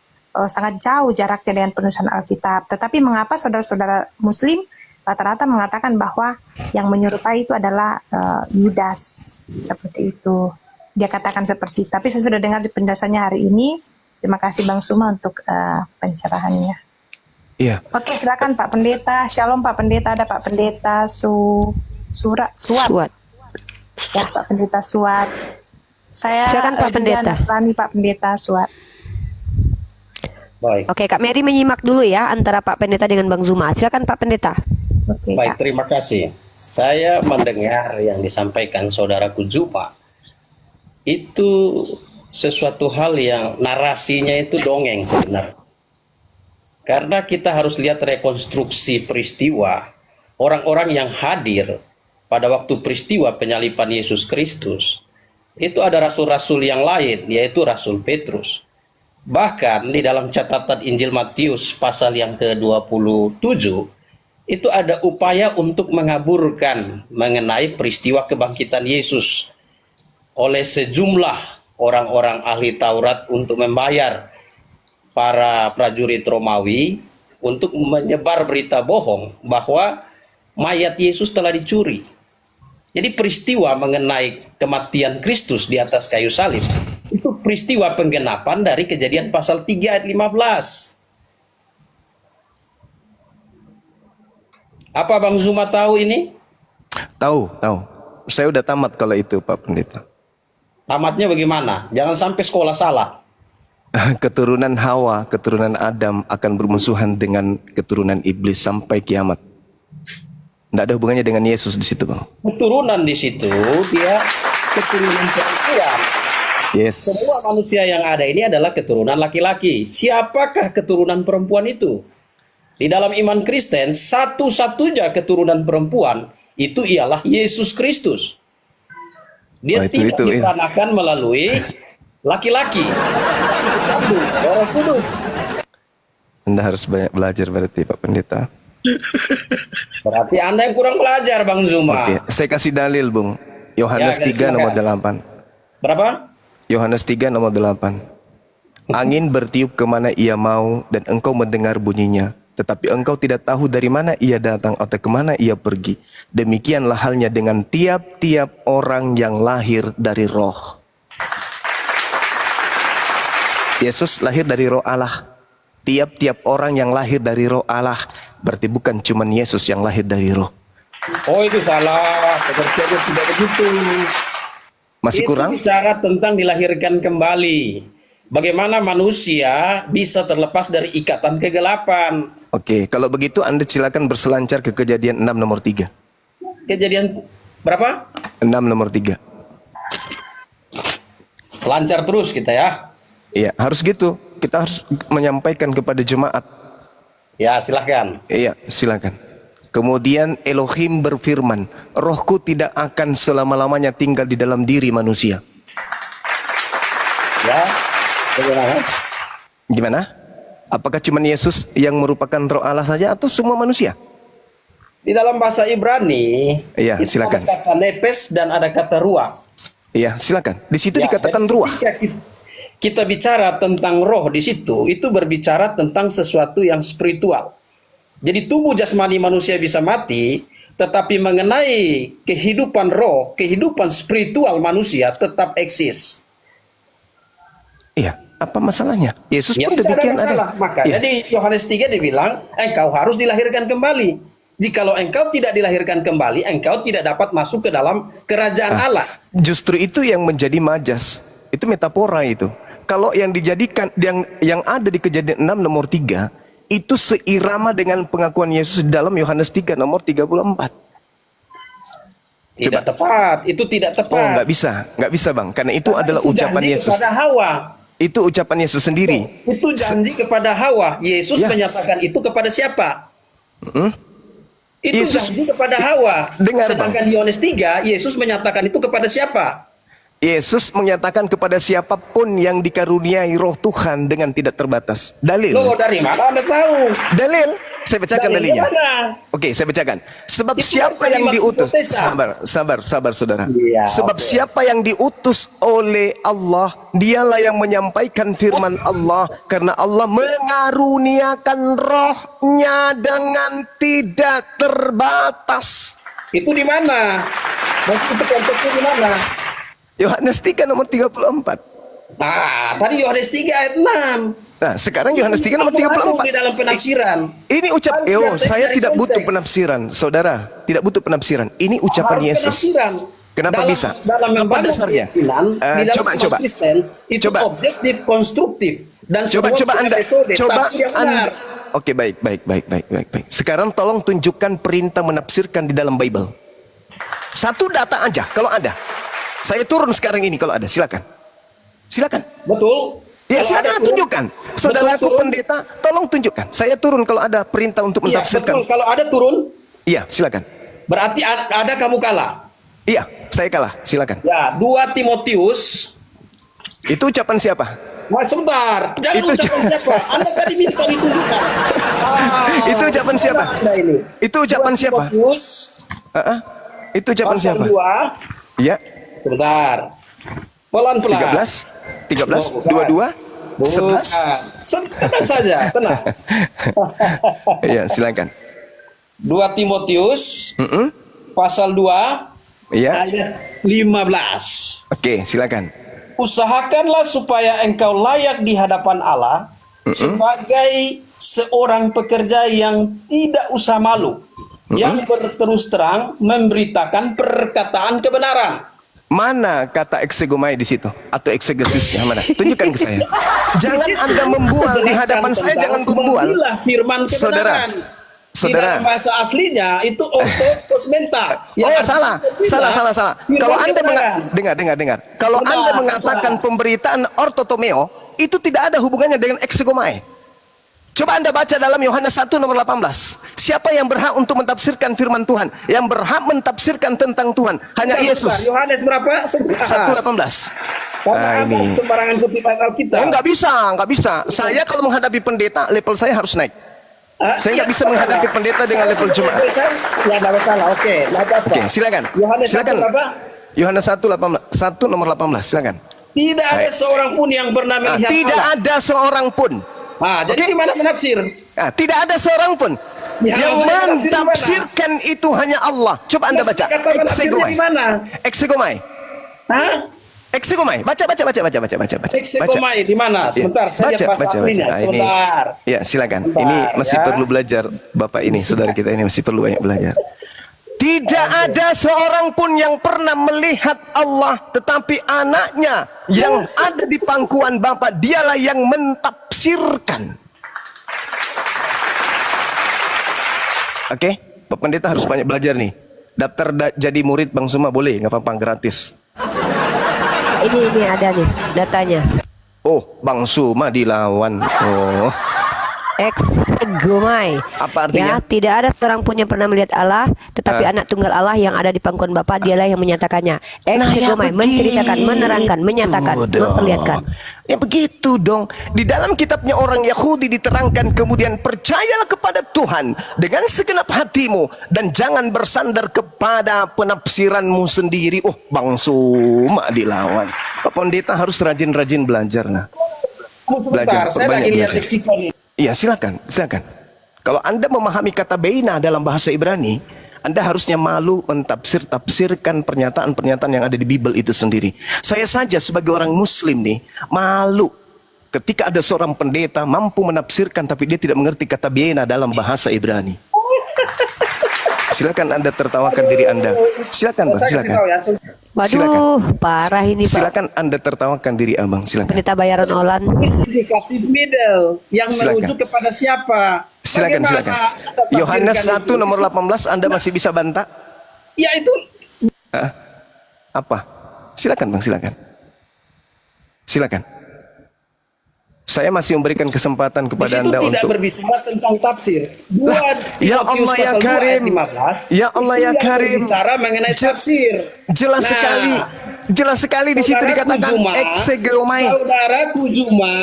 sangat jauh jaraknya dengan penulisan Alkitab. Tetapi mengapa saudara-saudara Muslim rata-rata mengatakan bahwa yang menyerupai itu adalah Yudas, seperti itu. Dia katakan seperti itu. Tapi saya sudah dengar di penjelasannya hari ini. Terima kasih Bang Suma untuk pencerahannya. Iya. Oke, silakan Pak Pendeta. Shalom Pak Pendeta. Ada Pak Pendeta Suat. Suat. Ya, Pak Pendeta Suat. Saya Silakan Pak Pendeta. Nasrani Pak Pendeta Suat. Baik. Oke, Kak Mary menyimak dulu ya antara Pak Pendeta dengan Bang Zuma. Silakan Pak Pendeta. Oke, Baik, Kak. terima kasih. Saya mendengar yang disampaikan saudaraku Zuma. Itu sesuatu hal yang narasinya itu dongeng sebenarnya. Karena kita harus lihat rekonstruksi peristiwa orang-orang yang hadir pada waktu peristiwa penyaliban Yesus Kristus. Itu ada rasul-rasul yang lain, yaitu Rasul Petrus. Bahkan di dalam catatan Injil Matius pasal yang ke-27, itu ada upaya untuk mengaburkan mengenai peristiwa kebangkitan Yesus oleh sejumlah orang-orang ahli Taurat untuk membayar para prajurit Romawi untuk menyebar berita bohong bahwa mayat Yesus telah dicuri. Jadi peristiwa mengenai kematian Kristus di atas kayu salib itu peristiwa penggenapan dari Kejadian pasal 3 ayat 15. Apa Bang Zuma tahu ini? Tahu. Saya udah tamat kalau itu Pak Pendeta. Tamatnya bagaimana? Jangan sampai sekolah salah. Keturunan Hawa, keturunan Adam akan bermusuhan dengan keturunan iblis sampai kiamat. Tidak ada hubungannya dengan Yesus di situ, Bang. Keturunan di situ dia keturunan perempuan. Yes. Semua manusia yang ada ini adalah keturunan laki-laki. Siapakah keturunan perempuan itu? Di dalam iman Kristen, satu-satunya keturunan perempuan itu ialah Yesus Kristus. Dia tidak diperanakan melalui laki-laki. Roh Kudus. Anda harus banyak belajar berarti Pak Pendeta. Berarti Anda yang kurang belajar Bang Zuma. Oke, saya kasih dalil, Bung. Yohanes Ya, 3 nomor silakan. 8. Berapa? Yohanes 3 nomor 8. Angin bertiup kemana ia mau dan engkau mendengar bunyinya. Tetapi engkau tidak tahu dari mana ia datang atau kemana ia pergi. Demikianlah halnya dengan tiap-tiap orang yang lahir dari roh. Yesus lahir dari roh Allah. Tiap-tiap orang yang lahir dari roh Allah. Berarti bukan cuma Yesus yang lahir dari roh. Oh itu salah, pengertiannya tidak begitu. Masih Itu kurang? bicara tentang dilahirkan kembali. Bagaimana manusia bisa terlepas dari ikatan kegelapan. Oke, kalau begitu Anda silakan berselancar ke Kejadian 6 nomor 3. Kejadian berapa? 6 nomor 3. Lancar terus kita ya. Iya, harus gitu. Kita harus menyampaikan kepada jemaat. Ya silahkan. Iya, silakan. Kemudian Elohim berfirman, rohku tidak akan selama-lamanya tinggal di dalam diri manusia. Ya, bagaimana? Gimana? Apakah cuma Yesus yang merupakan roh Allah saja atau semua manusia? Di dalam bahasa Ibrani, Iya, itu silakan. ada kata nepes dan ada kata ruah. Iya, silakan. Di situ Ya, dikatakan jadi ruah. ketika kita bicara tentang roh di situ, itu berbicara tentang sesuatu yang spiritual. Jadi tubuh jasmani manusia bisa mati, tetapi mengenai kehidupan roh, kehidupan spiritual manusia tetap eksis. Iya, apa masalahnya? Yesus Ya, pun tidak ada demikian masalah. ada. Makanya Iya. di Yohanes 3 dibilang, engkau harus dilahirkan kembali. Jikalau engkau tidak dilahirkan kembali, engkau tidak dapat masuk ke dalam kerajaan Allah. Justru itu yang menjadi majas. Itu metafora itu. Kalau yang dijadikan yang ada di Kejadian 6 nomor 3 itu seirama dengan pengakuan Yesus dalam Yohanes 3 nomor 34. Tidak tepat, itu tidak tepat. Oh, nggak bisa Bang, karena itu adalah Itu ucapan janji Yesus. kepada Hawa. Itu ucapan Yesus sendiri. Itu janji kepada Hawa. Yesus Ya. menyatakan itu kepada siapa? Itu Yesus- janji kepada Hawa. Dengar, Sedangkan di Yohanes 3, Yesus menyatakan itu kepada siapa? Yesus menyatakan kepada siapapun yang dikaruniai roh Tuhan dengan tidak terbatas. Dalil. Loh, dari mana Anda tahu? Dalil. Saya bacakan Dalilnya dalilnya. mana? Oke, saya bacakan. Sebab Itu siapa kalimat yang diutus? hipotesa. Sabar saudara. Iya, Sebab oke. siapa yang diutus oleh Allah, dialah yang menyampaikan firman Allah, karena Allah mengaruniakan rohnya dengan tidak terbatas. Itu di mana? Maksud itu konteksnya di mana? Yohanes 3 nomor 34. Nah, tadi Yohanes 3 ayat 6. Nah, sekarang Yohanes 3 nomor Di 34. dalam penafsiran. Ini saya tidak butuh penafsiran, saudara. Tidak butuh penafsiran. Ini ucapan Harus Yesus. penafsiran. Kenapa Dalam- bisa? Dalam Apa membangun dasarnya? keyakinan, di dalam Coba. umat Kristen, itu Coba. objektif, konstruktif, dan semua Coba punya Anda, metode, coba tafsir yang Anda. benar. Oke, baik. Sekarang tolong tunjukkan perintah menafsirkan di dalam Bible. Satu data aja, kalau ada. Saya turun sekarang ini kalau ada, silakan. Silakan. Betul. Ya, Kalau silakan ada turun, tunjukkan. Saudaraku betul, turun. pendeta, tolong tunjukkan. Saya turun kalau ada perintah untuk Iya, menafsirkan. betul. Kalau ada turun, Iya, silakan. berarti ada kamu kalah. Iya, saya kalah. Silakan. Ya, 2 Timotius. Itu ucapan siapa? Wah, sebentar. Jangan Itu ucapan siapa. Anda tadi minta ditunjukkan. Itu ucapan siapa? Anda ini. Itu ucapan 2 siapa? Timotius, Itu ucapan pasal siapa? 2. Iya. Sebentar. Pelan-pelan. 13, Oh, 22, 11. Tenang saja, tenang. Iya, silakan. 2 Timotius Mm-mm. pasal 2 Iya. ayat 15. Oke, silakan. Usahakanlah supaya engkau layak di hadapan Allah sebagai seorang pekerja yang tidak usah malu, yang berterus terang memberitakan perkataan kebenaran. Mana kata eksegomai di situ atau eksegesisnya mana? Tunjukkan ke saya. Jangan Anda membual di hadapan saya, jangan membual. Memberilah firman kebenaran. Di Saudara. dalam bahasa aslinya itu ortososmenta. Oh, salah. Kalau Anda dengar. Kalau Benar, Anda mengatakan benar. pemberitaan ortotomeo, itu tidak ada hubungannya dengan eksegomai. Coba Anda baca dalam Yohanes 1 nomor 18. Siapa yang berhak untuk mentafsirkan firman Tuhan? Yang berhak mentafsirkan tentang Tuhan hanya Yesus. Yohanes berapa? 1:18. Karena Anda sembarangan kutip ayat Alkitab. Nggak bisa. Saya kalau menghadapi pendeta, level saya harus naik. Saya nggak bisa menghadapi pendeta dengan level jemaat. Ya, nggak masalah. Oke, nggak apa-apa. Oke, silakan. Yohanes Silakan. 1 berapa? Yohanes 1 nomor 18, silakan. Tidak ada Baik. seorang pun yang pernah melihat Tidak Allah. ada seorang pun. Jadi gimana menafsir? Tidak ada seorang pun. Ya, Yang maksudnya menafsir di mana? mentafsirkan itu hanya Allah. Coba Anda baca. Kata menafsirnya di mana? Eksegomai. Hah? Eksegomai. Baca. Eksekomai di mana? Sebentar, saya lihat bahasa aslinya. Nah, Sebentar. Ya, silakan. Sebentar, Ini masih ya. perlu belajar, Bapak ini, saudara kita ini masih perlu banyak belajar. Tidak ada seorang pun yang pernah melihat Allah, tetapi anaknya yang ada di pangkuan Bapa, dialah yang mentafsirkan. Oke, Pak Pendeta harus banyak belajar nih. Daftar jadi murid Bang Suma boleh, nggak apa-apa, gratis. Ini ada nih datanya. Oh, Bang Suma dilawan. Oh, Exegomai. Apa artinya? Ya, tidak ada seorang pun yang pernah melihat Allah, tetapi anak tunggal Allah yang ada di pangkuan Bapa, dialah yang menyatakannya. Exegomai, menceritakan, menerangkan, menyatakan, memperlihatkan. Ya begitu dong. Di dalam kitabnya orang Yahudi diterangkan, kemudian percayalah kepada Tuhan dengan segenap hatimu dan jangan bersandar kepada penafsiranmu sendiri. Oh, Bang Suma dilawan. Pak Pendeta harus rajin-rajin belajar. Nah, belajar, Saya lagi perbanyak lihat belajar. leksikon ini. Iya, silakan. Kalau Anda memahami kata beina dalam bahasa Ibrani, Anda harusnya malu mentafsir-tafsirkan pernyataan-pernyataan yang ada di Bible itu sendiri. Saya saja sebagai orang Muslim nih, malu ketika ada seorang pendeta mampu menafsirkan tapi dia tidak mengerti kata beina dalam bahasa Ibrani. Silakan Anda tertawakan diri Anda. Silakan, Bang, Saya kasih silakan. tahu ya. Waduh, parah ini Pak. Silakan Anda tertawakan diri Abang, silakan. Pendeta bayaran Olan. Indikatif middle yang Silakan. merujuk kepada siapa? Silakan, Bagaimana silakan. tafsirkan Yohanes itu? 1 nomor 18 Anda masih bisa bantah? Ya itu Hah? Apa? Silakan Bang, silakan. Silakan. Saya masih memberikan kesempatan di kepada situ Anda tidak untuk berbicara tentang tafsir. ya Allah ya Karim. Ya Allah ya Karim. Bicara mengenai tafsir. Jelas sekali. Jelas sekali di situ Saudaraku dikatakan Juma, exegomai. Saudaraku Juma,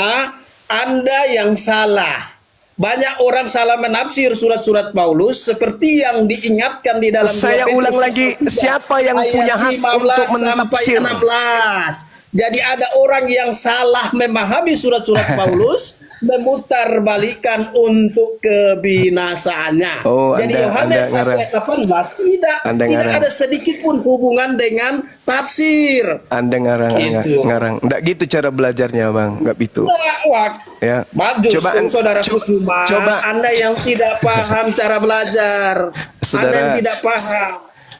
Anda yang salah. Banyak orang salah menafsir surat-surat Paulus seperti yang diingatkan di dalam Saya 2 Petrus ulang lagi, pasal 3, siapa yang ayat punya hak 15 untuk sampai menafsir? 16. Jadi ada orang yang salah memahami surat-surat Paulus, memutarbalikkan untuk kebinasaannya. Oh, Jadi Anda Yohanes 1 ngarang. ayat 18 tidak Anda ada sedikit pun hubungan dengan tafsir. Anda ngarang, Gitu. ngarang. Nggak gitu cara belajarnya Bang, nggak gitu. Ya. Bagus Coba dong, saudaraku Zuma. coba. Anda yang tidak paham cara belajar. Anda yang tidak paham.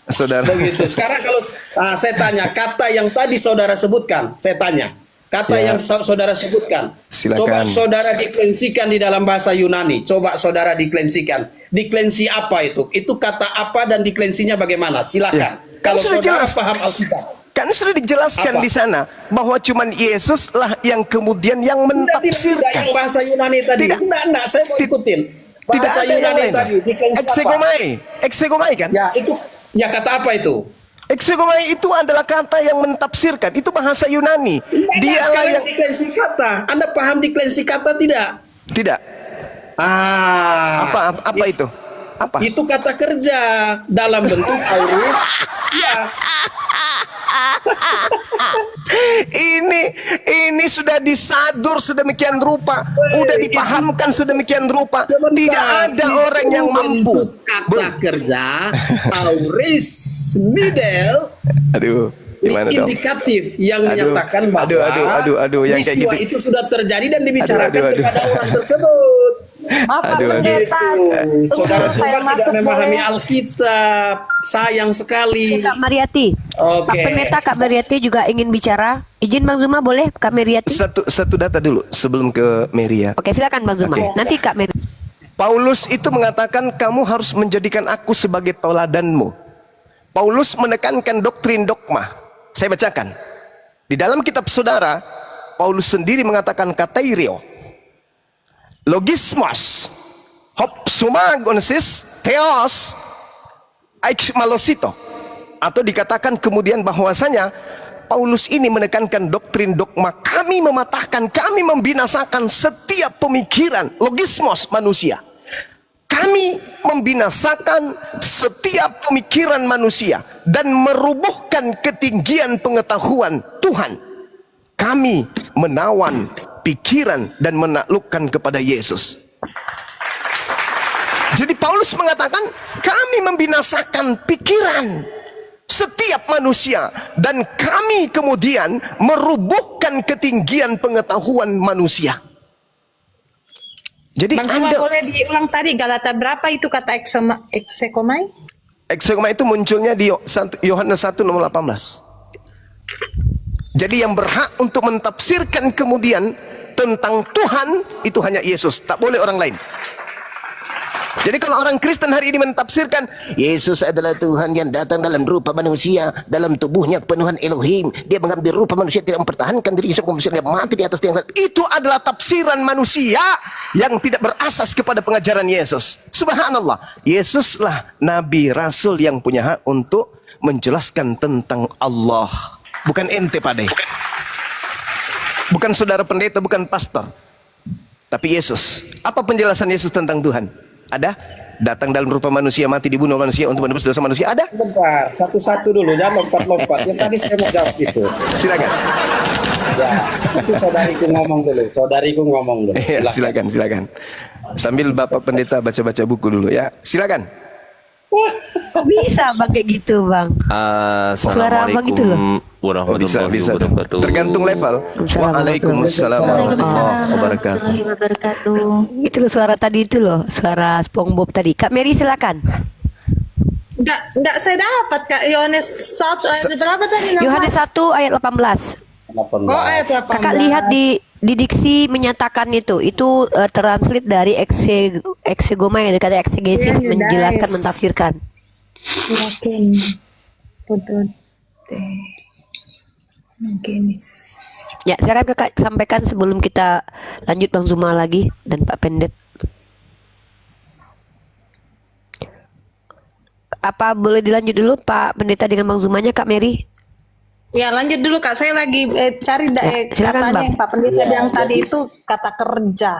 Saudara. Begitu. Sekarang kalau saya tanya, kata yang tadi saudara sebutkan, saya tanya. Kata Ya. yang saudara sebutkan. Silakan. Coba saudara deklensikan di dalam bahasa Yunani. Coba saudara deklensikan. Deklensi apa itu? Itu kata apa dan deklensinya bagaimana? Silakan. Ya. Kalau Sudah saudara jelas. paham Alkitab. Kan sudah dijelaskan Apa? di sana bahwa cuman Yesus lah yang kemudian yang Tidak mentafsirkan. yang bahasa Yunani tadi. Tidak. Enggak, saya mau ikutin. Tidak Bahasa ada yang Yunani lain. tadi. Deklensi apa? Exegomai kan? Ya, itu. Ya, kata apa itu? Exegomai itu adalah kata yang mentafsirkan. Itu bahasa Yunani. Dialah Sekarang yang deklensi kata. Anda paham deklensi kata tidak? tidak. Apa itu? Apa? Itu kata kerja dalam bentuk aorist. Ya. Ini sudah disadur sedemikian rupa, udah dipahamkan sedemikian rupa. Sebentar. Tidak ada Itu orang yang mampu. bentuk kata kerja aorist middle Aduh, gimana dong? indikatif yang Aduh, menyatakan bahwa aduh, yang kayak peristiwa gitu. itu sudah terjadi dan dibicarakan Aduh. kepada orang tersebut. Apa Aduh, pendeta? Saudara Saya semua masuk tidak memahami boleh? Alkitab. Sayang sekali. Kak Mariati. Oke. Pak Pendeta Kak Mariati juga ingin bicara. Izin Bang Zuma boleh Kak Mariati? Satu data dulu sebelum ke Mary ya. Oke, silakan Bang Zuma. Oke. Nanti Kak Mary. Paulus itu mengatakan kamu harus menjadikan aku sebagai tauladanmu. Paulus menekankan doktrin dogma. Saya bacakan. Di dalam kitab saudara, Paulus sendiri mengatakan katairio, logismos, hopsumagonesis, theos, aikmalosito. Atau dikatakan kemudian bahwasanya Paulus ini menekankan doktrin dogma. Kami mematahkan, kami membinasakan setiap pemikiran logismos manusia. Kami membinasakan setiap pemikiran manusia dan merubuhkan ketinggian pengetahuan Tuhan. Kami menawan pikiran dan menaklukkan kepada Yesus. Jadi Paulus mengatakan kami membinasakan pikiran setiap manusia dan kami kemudian merubuhkan ketinggian pengetahuan manusia. Jadi Bang Suma Anda boleh diulang tadi Galata berapa itu kata eksekomai? Eksegoma itu munculnya di Yohanes 1 nomor 18. Jadi yang berhak untuk mentafsirkan kemudian tentang Tuhan itu hanya Yesus, tak boleh orang lain. Jadi kalau orang Kristen hari ini mentafsirkan Yesus adalah Tuhan yang datang dalam rupa manusia, dalam tubuhnya kepenuhan Elohim, dia mengambil rupa manusia, tidak mempertahankan diri dia mati di atas tiang salib. Itu adalah tafsiran manusia yang tidak berasas kepada pengajaran Yesus. Subhanallah, Yesuslah nabi rasul yang punya hak untuk menjelaskan tentang Allah, bukan ente Pak De, bukan saudara pendeta, bukan pastor, tapi Yesus. Apa penjelasan Yesus tentang Tuhan? Ada? Datang dalam rupa manusia, mati dibunuh manusia untuk menebus dosa manusia. Ada? Bentar, satu-satu dulu, jangan lompat-lompat. Yang tadi saya mau jawab itu. Silakan. Ya, itu saudariku ngomong dulu. Ya, silakan. Sambil Bapak Pendeta baca-baca buku dulu ya. Silakan. Kok bisa bang kayak gitu bang? Suara abang itu loh. Bisa. wabarakatuh. Tergantung level. Waalaikumsalam warahmatullahi wabarakatuh. Itu loh suara tadi itu loh, suara SpongeBob tadi. Kak Mary silakan. Enggak saya dapat Kak. Yohanes 1 ayat berapa tadi? Yohanes 1 ayat 18. 18. Oh, ayat 18. Kakak lihat di diksi menyatakan itu translate dari eksegoma yang dikata eksegesis, Iya, menjelaskan, guys. mentafsirkan. Ya, silakan Kakak sampaikan sebelum kita lanjut Bang Zuma lagi dan Pak Pendet. Apa boleh dilanjut dulu Pak Pendeta dengan Bang Zumanya Kak Mary? Ya lanjut dulu Kak, saya lagi cari Ya, silakan, katanya Bang. yang Pak Pendeta Ya, yang tadi jadi- itu kata kerja.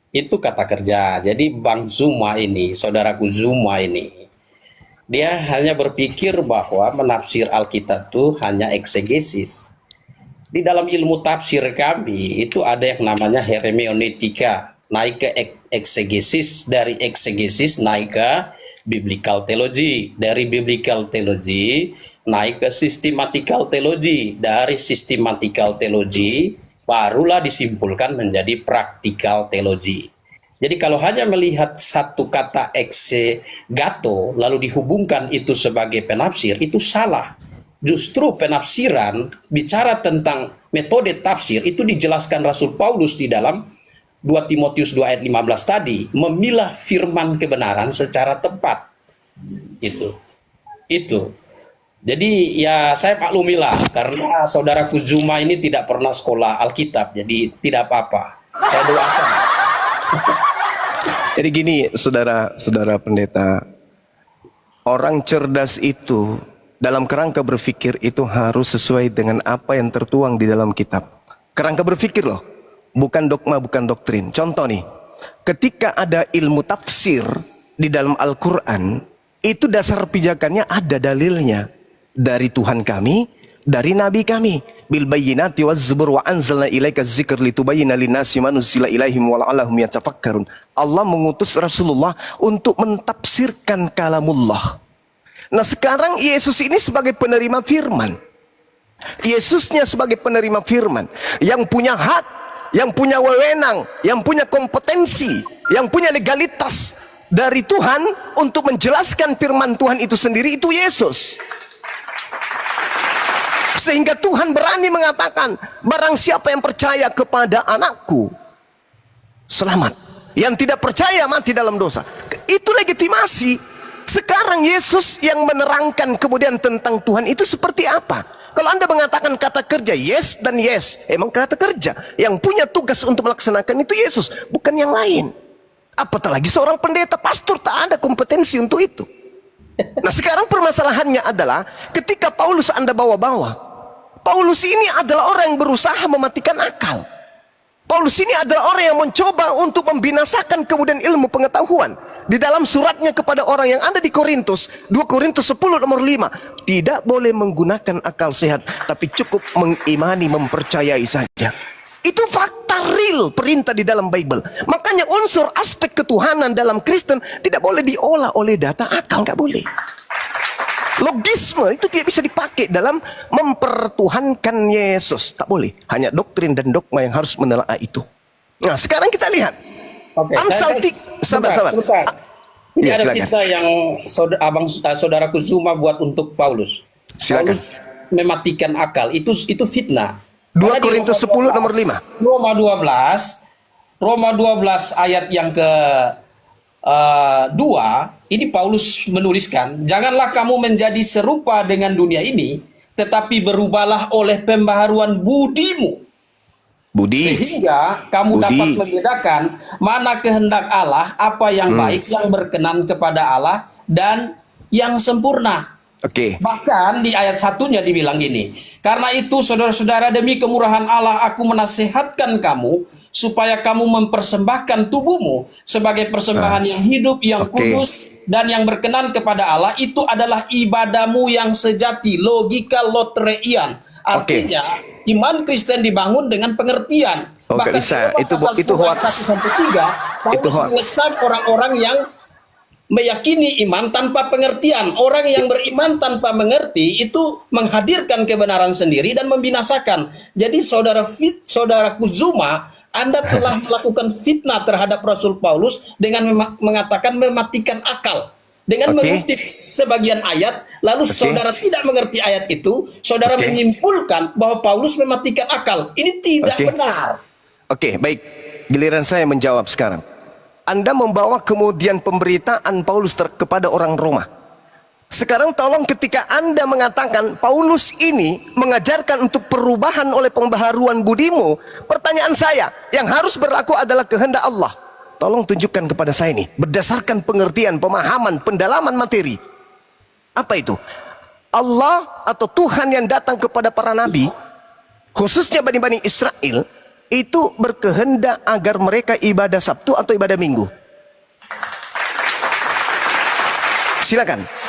Itu kata kerja. Jadi Bang Zuma ini, saudaraku Zuma ini, dia hanya berpikir bahwa menafsir Alkitab itu hanya eksegesis. Di dalam ilmu tafsir kami itu ada yang namanya hermeneutika, naik ke eksegesis, dari eksegesis naik ke biblical theology, dari biblical theology naik ke systematical theology, dari systematical theology barulah disimpulkan menjadi practical theology. Jadi kalau hanya melihat satu kata exegato lalu dihubungkan itu sebagai penafsir, itu salah. Justru penafsiran bicara tentang metode tafsir itu dijelaskan Rasul Paulus di dalam 2 Timotius 2 ayat 15 tadi, memilah firman kebenaran secara tepat. Itu. Jadi ya saya maklumilah karena saudaraku Zuma ini tidak pernah sekolah Alkitab, jadi tidak apa-apa. Saya doakan. Jadi gini, saudara pendeta, orang cerdas itu dalam kerangka berpikir itu harus sesuai dengan apa yang tertuang di dalam kitab. Kerangka berpikir loh, bukan dogma, bukan doktrin. Contoh nih, ketika ada ilmu tafsir di dalam Al-Quran, itu dasar pijakannya ada dalilnya dari Tuhan kami, dari Nabi kami. Bil bayyinati waz zubur wa anzalna ilaika dzikr litubayyana linnasi ma nuzila ilaihim wa la'allahum yatafakkarun. Allah mengutus Rasulullah untuk mentafsirkan kalamullah. Nah sekarang Yesus ini sebagai penerima firman. Yesusnya sebagai penerima firman yang punya hak, yang punya wewenang, yang punya kompetensi, yang punya legalitas dari Tuhan untuk menjelaskan firman Tuhan itu sendiri, itu Yesus. Sehingga Tuhan berani mengatakan, barang siapa yang percaya kepada anakku selamat, yang tidak percaya mati dalam dosa. Itu legitimasi. Sekarang Yesus yang menerangkan kemudian tentang Tuhan itu seperti apa. Kalau Anda mengatakan kata kerja yes dan yes, emang kata kerja yang punya tugas untuk melaksanakan itu Yesus, bukan yang lain. Apatah lagi seorang pendeta, pastor, tak ada kompetensi untuk itu. Nah sekarang permasalahannya adalah ketika Paulus Anda bawa-bawa, Paulus ini adalah orang yang berusaha mematikan akal. Paulus ini adalah orang yang mencoba untuk membinasakan kemudian ilmu pengetahuan. Di dalam suratnya kepada orang yang ada di Korintus, 2 Korintus 10 nomor 5, tidak boleh menggunakan akal sehat, tapi cukup mengimani, mempercayai saja. Itu fakta real perintah di dalam Bible. Makanya unsur aspek ketuhanan dalam Kristen tidak boleh diolah oleh data akal, nggak boleh. Logisme itu tidak bisa dipakai dalam mempertuhankan Yesus. Tak boleh. Hanya doktrin dan dogma yang harus menelaah itu. Nah sekarang kita lihat. Oke, Amsal saya- sabar. sebentar. Ini Iya, ada silakan. fitnah yang saudaraku Zuma buat untuk Paulus. Silakan. Paulus mematikan akal. Itu fitnah. 2 Karena di Korintus 10 nomor 5. Roma 12 ayat yang ke 2, ini Paulus menuliskan, janganlah kamu menjadi serupa dengan dunia ini, tetapi berubahlah oleh pembaharuan budimu. Budi. Sehingga kamu Budi. dapat membedakan mana kehendak Allah, apa yang baik, yang berkenan kepada Allah, dan yang sempurna. Oke. Bahkan di ayat 1-nya dibilang gini, karena itu saudara-saudara, demi kemurahan Allah aku menasihatkan kamu, supaya kamu mempersembahkan tubuhmu sebagai persembahan yang hidup, yang Oke. kudus, dan yang berkenan kepada Allah. Itu adalah ibadahmu yang sejati. Logika lotreian. Artinya iman Kristen dibangun dengan pengertian. Oh, nggak bisa. Itu hoax. 1-3, Itu Paulus hoax. mengecam orang-orang yang meyakini iman tanpa pengertian. Orang yang beriman tanpa mengerti itu menghadirkan kebenaran sendiri dan membinasakan. Jadi saudaraku Zuma, Anda telah melakukan fitnah terhadap Rasul Paulus dengan mengatakan mematikan akal. Dengan mengutip sebagian ayat, lalu saudara tidak mengerti ayat itu, saudara menyimpulkan bahwa Paulus mematikan akal. Ini tidak benar. Oke, baik. Giliran saya menjawab sekarang. Anda membawa kemudian pemberitaan Paulus kepada orang Roma. Sekarang tolong ketika Anda mengatakan Paulus ini mengajarkan untuk perubahan oleh pembaharuan budimu, pertanyaan saya, yang harus berlaku adalah kehendak Allah. Tolong tunjukkan kepada saya ini, berdasarkan pengertian, pemahaman, pendalaman materi. Apa itu? Allah atau Tuhan yang datang kepada para nabi, khususnya Bani Israel, itu berkehendak agar mereka ibadah Sabtu atau ibadah Minggu. Silakan.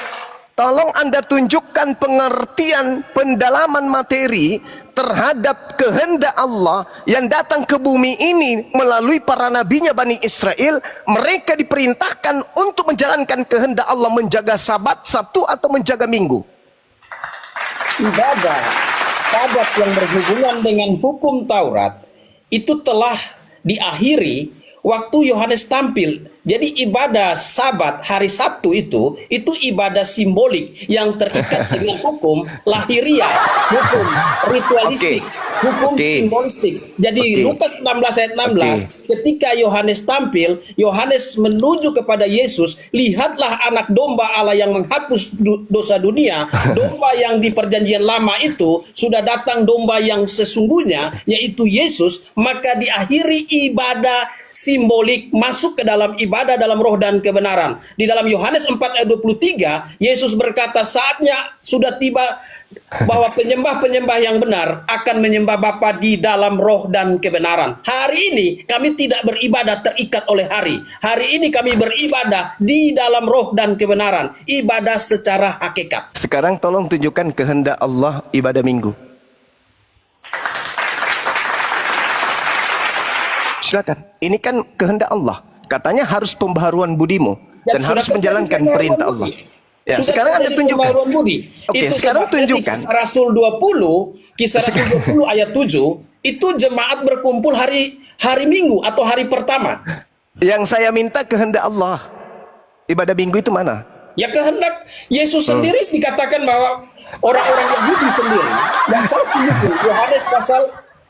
Tolong Anda tunjukkan pengertian, pendalaman materi terhadap kehendak Allah yang datang ke bumi ini melalui para nabinya Bani Israel. Mereka diperintahkan untuk menjalankan kehendak Allah, menjaga Sabat, Sabtu atau menjaga Minggu. Ibadah Sabat yang berhubungan dengan hukum Taurat itu telah diakhiri waktu Yohanes tampil. Jadi ibadah Sabat hari Sabtu itu ibadah simbolik yang terikat dengan hukum lahiriah, hukum ritualistik, hukum simbolistik. Jadi Lukas 16 ayat 16, ketika Yohanes tampil, Yohanes menuju kepada Yesus, lihatlah anak domba Allah yang menghapus dosa dunia. Domba yang di perjanjian lama itu sudah datang domba yang sesungguhnya, yaitu Yesus. Maka diakhiri ibadah simbolik masuk ke dalam ibadah dalam roh dan kebenaran. Di dalam Yohanes 4 ayat 23, Yesus berkata, saatnya sudah tiba bahwa penyembah-penyembah yang benar akan menyembah Bapa di dalam roh dan kebenaran. Hari ini kami tidak beribadah terikat oleh hari. Hari ini kami beribadah di dalam roh dan kebenaran. Ibadah secara hakikat. Sekarang tolong tunjukkan kehendak Allah ibadah Minggu. Silakan. Ini kan kehendak Allah. Katanya harus pembaharuan budimu dan harus menjalankan perintah Allah. Ya, Sudah sekarang Anda terjadi tunjukkan. pembaharuan budi. Oke, Itu sekarang sebabnya di tunjukkan. Kisah Rasul 20 ayat 7, itu jemaat berkumpul hari Minggu atau hari pertama. Yang saya minta kehendak Allah. Ibadah Minggu itu mana? Ya kehendak Yesus sendiri dikatakan bahwa orang-orang Yahudi sendiri. Dan saya tunjukin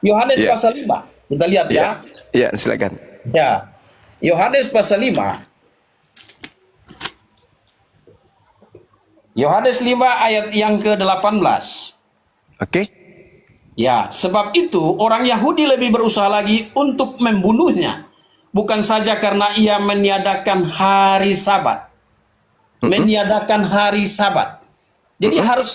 Yohanes pasal 5. Kita lihat ya. Ya, silakan. Ya. Yohanes pasal 5. Yohanes 5 ayat yang ke-18. Oke. Ya, sebab itu orang Yahudi lebih berusaha lagi untuk membunuhnya. Bukan saja karena ia meniadakan hari Sabat. Meniadakan hari Sabat. Jadi harus,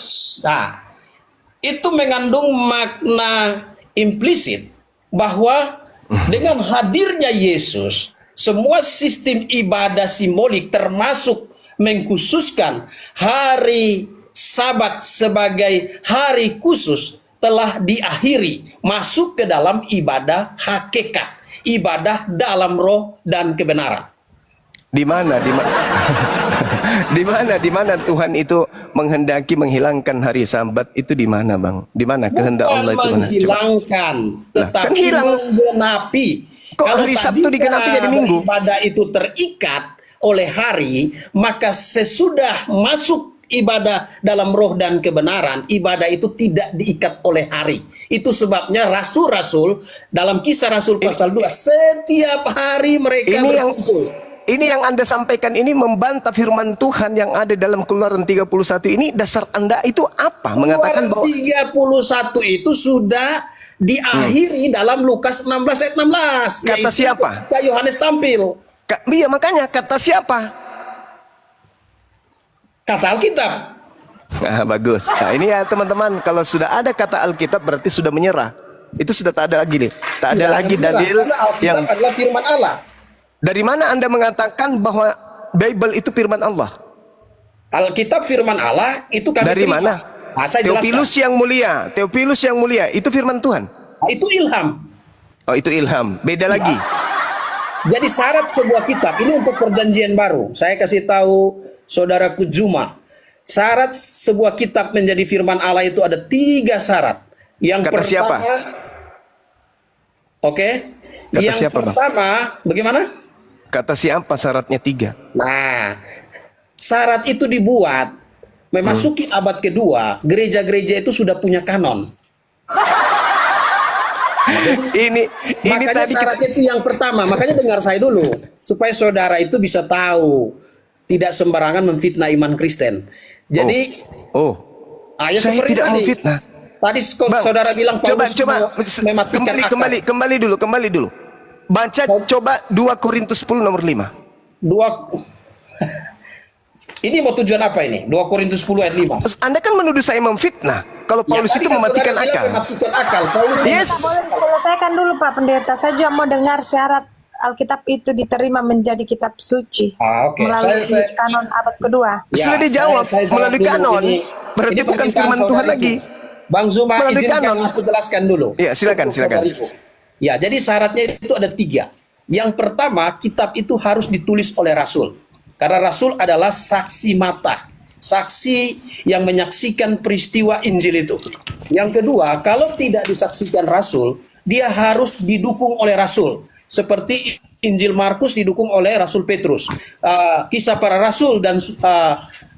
itu mengandung makna implisit bahwa dengan hadirnya Yesus, semua sistem ibadah simbolik termasuk mengkhususkan hari Sabat sebagai hari khusus telah diakhiri, masuk ke dalam ibadah hakikat, ibadah dalam roh dan kebenaran. Di mana di mana Tuhan itu menghendaki menghilangkan hari Sabat itu di mana, Bang? Di mana kehendak Allah itu mana? Menghilangkan, tetapi kan hilang. menggenapi. Kok Kalau hari Sabtu tadinya digenapi jadi Minggu? Ibadah itu terikat oleh hari, maka sesudah masuk ibadah dalam roh dan kebenaran, ibadah itu tidak diikat oleh hari. Itu sebabnya rasul-rasul dalam Kisah Rasul pasal 2 setiap hari mereka Ini yang berkumpul. ini yang Anda sampaikan ini membantah firman Tuhan yang ada dalam Keluaran 31 ini. Dasar Anda itu apa? Mengatakan bahwa 31 itu sudah diakhiri dalam Lukas 16 ayat 16. Kata yaitu siapa? ketika Yohanes tampil. Iya, makanya kata siapa? Kata Alkitab. Nah, bagus. Nah, ini ya teman-teman, kalau sudah ada kata Alkitab berarti sudah menyerah. Itu sudah tak ada lagi nih. Tak ada Tidak lagi menyerah, dalil karena Alkitab yang adalah firman Allah. dari mana Anda mengatakan bahwa Bible itu firman Allah? Alkitab firman Allah itu kami Dari terima. mana? Nah, saya Theophilus jelaskan. yang mulia, Theophilus yang mulia, itu firman Tuhan. Nah, itu ilham. Oh, itu ilham. Beda lagi. Jadi syarat sebuah kitab ini untuk perjanjian baru. Saya kasih tahu saudaraku Juma. Syarat sebuah kitab menjadi firman Allah itu ada 3 syarat. Yang Kata siapa? Oke. Kata Yang siapa, Bang? pertama, bagaimana? Kata siapa syaratnya 3? Nah, syarat itu dibuat memasuki abad kedua, gereja-gereja itu sudah punya kanon. Ini Makanya tadi kita, syaratnya itu yang pertama. Makanya dengar saya dulu supaya saudara itu bisa tahu tidak sembarangan memfitnah iman Kristen. Jadi oh, ya saya seperti tidak tadi. memfitnah. Tadi Bang, saudara bilang coba Paulus mematikan akal. kembali dulu. Baca coba 2 Korintus 10 nomor 5. Ini mau tujuan apa ini? 2 Korintus 10 ayat 5. Terus Anda kan menuduh saya memfitnah. Kalau Paulus tadi itu kan mematikan saudara bilang akal. mematikan akal. Paulus Yes. Boleh diselesaikan dulu Pak Pendeta. Saya juga mau dengar syarat Alkitab itu diterima menjadi kitab suci Oke. melalui Saya- kanon abad kedua. Sudah dijawab saya jawab melalui dulu. kanon. Berarti Ini bukan permintaan firman Tuhan saudariku. lagi. Bang Zuma, Melalui izinkan kanon. aku jelaskan dulu. Iya, silakan. Untuk saudariku. Ya, jadi syaratnya itu ada 3. Yang pertama, kitab itu harus ditulis oleh rasul. Karena rasul adalah saksi mata. Saksi yang menyaksikan peristiwa Injil itu. Yang kedua, kalau tidak disaksikan rasul, dia harus didukung oleh rasul. Seperti Injil Markus didukung oleh Rasul Petrus. Kisah para Rasul dan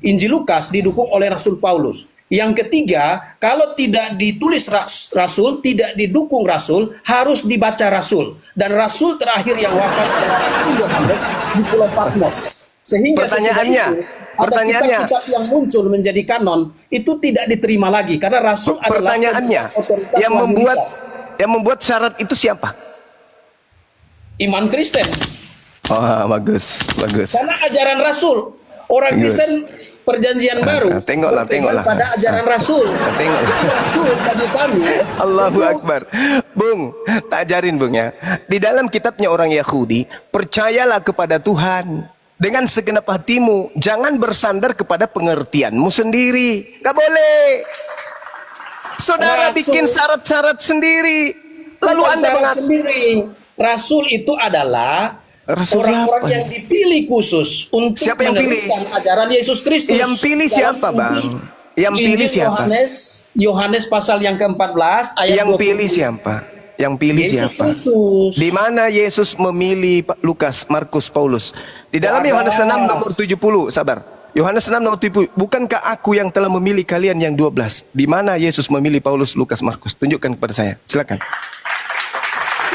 Injil Lukas didukung oleh Rasul Paulus. Yang ketiga, kalau tidak ditulis rasul, tidak didukung rasul, harus dibaca rasul. Dan rasul terakhir yang wafat adalah Yohanes di Pulau Patmos. Sehingga sesudah itu, ada kitab-kitab yang muncul menjadi kanon itu tidak diterima lagi karena rasul adalah Pertanyaannya, otoritas yang wahyu membuat syarat itu siapa? iman Kristen. Oh, bagus. Karena ajaran rasul. Orang Bagus. Kristen perjanjian baru tengoklah. berpegang pada ajaran rasul. Tengok. Jadi rasul bagi kami Allahu itu Akbar. Bung, tak ajarin Bung ya. Di dalam kitabnya orang Yahudi, percayalah kepada Tuhan dengan segenap hatimu. Jangan bersandar kepada pengertianmu sendiri. Gak boleh. Saudara Rasul. bikin syarat-syarat sendiri. Lalu bukan Anda syarat mengatakan, sendiri. Rasul itu adalah Rasul orang-orang siapa? yang dipilih khusus untuk Siapa yang pilih? meneruskan ajaran Yesus Kristus. Yang pilih Dalam siapa, Bang? Yang Injil pilih siapa? Yohanes pasal yang ke-14 ayat yang 20. pilih siapa? Yang pilih Yesus siapa? Kristus. Di mana Yesus memilih Lukas, Markus, Paulus? Di dalam Ada. Yohanes 6 nomor 70, sabar. Yohanes 6 nomor 70. Bukankah aku yang telah memilih kalian yang 12? Di mana Yesus memilih Paulus, Lukas, Markus? Tunjukkan kepada saya. Silakan.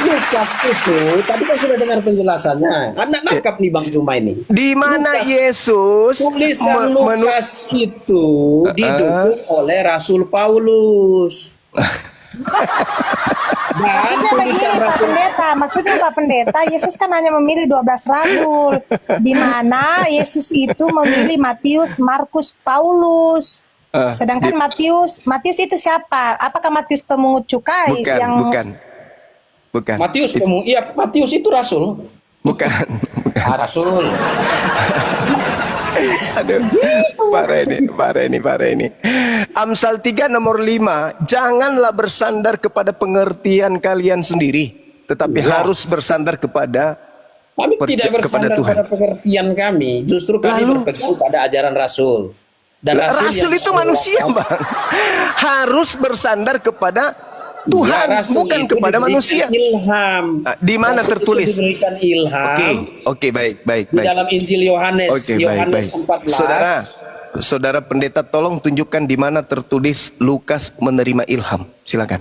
Lukas itu tadi kan sudah dengar penjelasannya. Anda nangkap nih Bang Juma ini. Di mana Lukas. Yesus Tulisan Lukas itu didukung oleh Rasul Paulus. Dan Maksudnya begini tulisan Pak Rasul Pendeta, maksudnya Pak Pendeta, Yesus kan hanya memilih 12 rasul. Di mana Yesus itu memilih Matius, Markus, Paulus. Sedangkan Matius itu siapa? Apakah Matius pemungut cukai Bukan. Matius, Matius itu Rasul. Bukan. Rasul. Aduh, parah ini. Amsal 3 nomor 5, janganlah bersandar kepada pengertian kalian sendiri, tetapi harus bersandar kepada Kami tidak kepada bersandar Tuhan. pada pengertian kami, justru kami Lalu? berpegang pada ajaran Rasul. Dan Rasul yang itu manusia, Bang. Harus bersandar kepada Tuhan, Ya, Rasul bukan itu kepada diberikan manusia. Ilham. Di mana Rasul itu tertulis? diberikan ilham Oke, baik. di dalam Injil Yohanes, Oke, baik. 14. Saudara pendeta, tolong tunjukkan di mana tertulis Lukas menerima ilham. Silakan.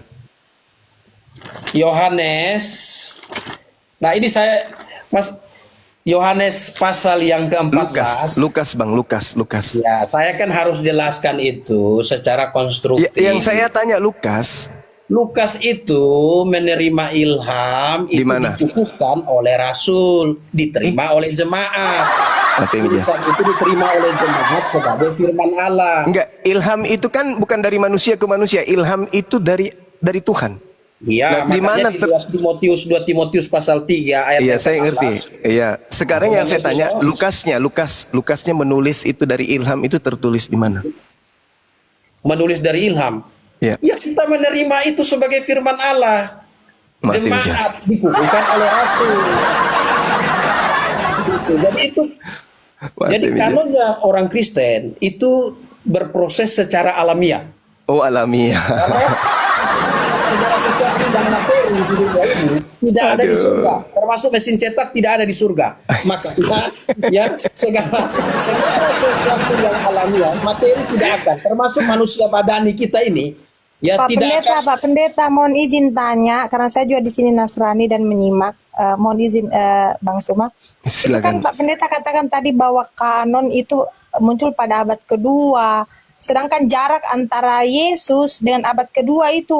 Yohanes. Nah, ini saya Mas Yohanes pasal yang ke-14. Lukas. Ya, saya kan harus jelaskan itu secara konstruktif. Yang saya tanya Lukas. Lukas itu menerima ilham Di itu mana? dikukuhkan oleh rasul, diterima oleh jemaat. Tulisan itu diterima oleh jemaat sebagai firman Allah. Enggak, ilham itu kan bukan dari manusia ke manusia. Ilham itu dari Tuhan. Iya, Nah, di makanya mana di 2 Timotius pasal 3 ayat Iya, yang saya ke-16. ngerti. Iya, sekarang yang saya tanya, Lukasnya menulis itu dari ilham itu tertulis di mana? Menulis dari ilham. Ya. Ya, kita menerima itu sebagai firman Allah. Mati Jemaat dikukuhkan oleh rasul. Gitu. Jadi kanonnya orang Kristen itu berproses secara alamiah. Oh, alamiah. Segala sesuatu yang materi di dunia ini tidak ada di surga, termasuk mesin cetak tidak ada di surga. Makanya ya segala sesuatu yang alamiah materi tidak akan, termasuk manusia badani kita ini ya Pak tidak Pendeta, akan. Pak Pendeta, mohon izin tanya karena saya juga di sini Nasrani dan menyimak. Mohon izin Bang Suma. Itu kan Silakan. Pak Pendeta katakan tadi bahwa kanon itu muncul pada abad kedua. Sedangkan jarak antara Yesus dengan abad kedua itu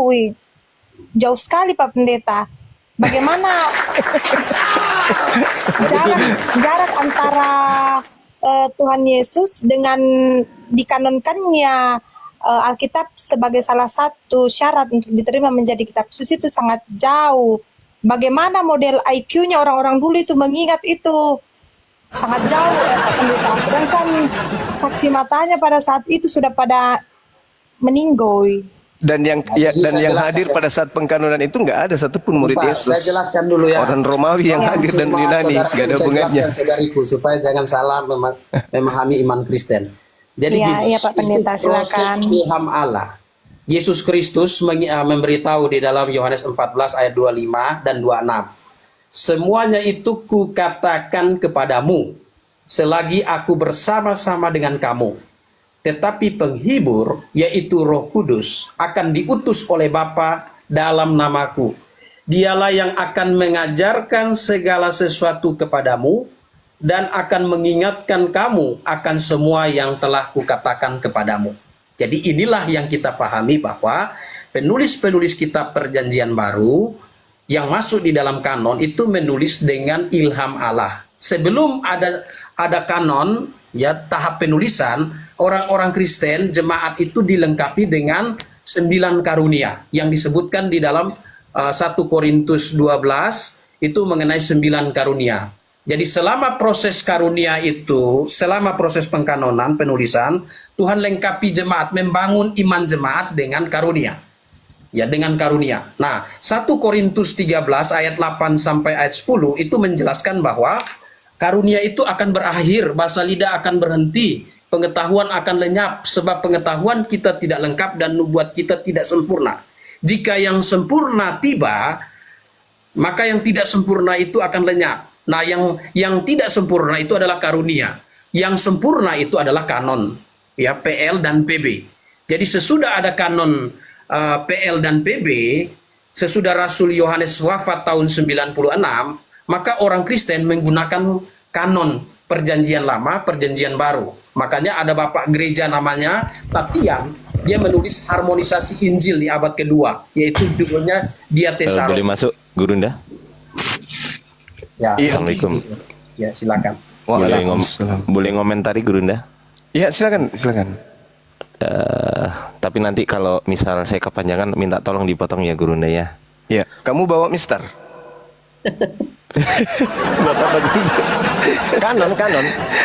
jauh sekali Pak Pendeta. Bagaimana jarak antara Tuhan Yesus dengan dikanonkannya Alkitab sebagai salah satu syarat untuk diterima menjadi kitab suci itu sangat jauh. Bagaimana model IQ-nya orang-orang dulu itu mengingat itu sangat jauh Pak Pendeta. Sedangkan saksi matanya pada saat itu sudah pada meninggoy. Dan yang Jadi saya jelaskan hadir ya. pada saat pengkanonan itu nggak ada satupun murid Pak, Yesus. saya jelaskan dulu ya. Orang Romawi yang hadir dan Cuma Yunani, saudara, nggak ada saya hubungannya. jelaskan, saudariku, supaya jangan salah memahami iman Kristen. Jadi Iya, gini, iya, Pak Pendeta, itu proses silakan. ilham Allah. Yesus Kristus memberitahu di dalam Yohanes 14 ayat 25 dan 26. Semuanya itu kukatakan kepadamu selagi aku bersama-sama dengan kamu. Tetapi penghibur, yaitu Roh Kudus, akan diutus oleh Bapa dalam namaku. Dialah yang akan mengajarkan segala sesuatu kepadamu dan akan mengingatkan kamu akan semua yang telah kukatakan kepadamu. Jadi inilah yang kita pahami bahwa penulis-penulis kitab Perjanjian Baru yang masuk di dalam kanon itu menulis dengan ilham Allah. Sebelum ada kanon, ya tahap penulisan, orang-orang Kristen jemaat itu dilengkapi dengan 9 karunia yang disebutkan di dalam 1 Korintus 12 itu mengenai 9 karunia. Jadi selama proses karunia itu, selama proses pengkanonan, penulisan, Tuhan lengkapi jemaat, membangun iman jemaat dengan karunia. Ya, dengan karunia. Nah, 1 Korintus 13 ayat 8 sampai ayat 10 itu menjelaskan bahwa karunia itu akan berakhir, bahasa lidah akan berhenti, pengetahuan akan lenyap, sebab pengetahuan kita tidak lengkap dan nubuat kita tidak sempurna. Jika yang sempurna tiba, maka yang tidak sempurna itu akan lenyap. Nah, yang tidak sempurna itu adalah karunia. Yang sempurna itu adalah kanon, ya PL dan PB. Jadi sesudah ada kanon PL dan PB, sesudah Rasul Yohanes wafat tahun 96, maka orang Kristen menggunakan kanon Perjanjian Lama, Perjanjian Baru. Makanya ada bapak gereja namanya Tatian, dia menulis harmonisasi Injil di abad kedua, yaitu judulnya Diatessaron. Boleh masuk, Gurunda? Ya, Assalamualaikum. Ya, silakan. Boleh ngomentari, Gurunda? Ya, silakan. Tapi nanti kalau misal saya kepanjangan, minta tolong dipotong ya, Gurunda ya. Ya, kamu bawa Mister. Kanon.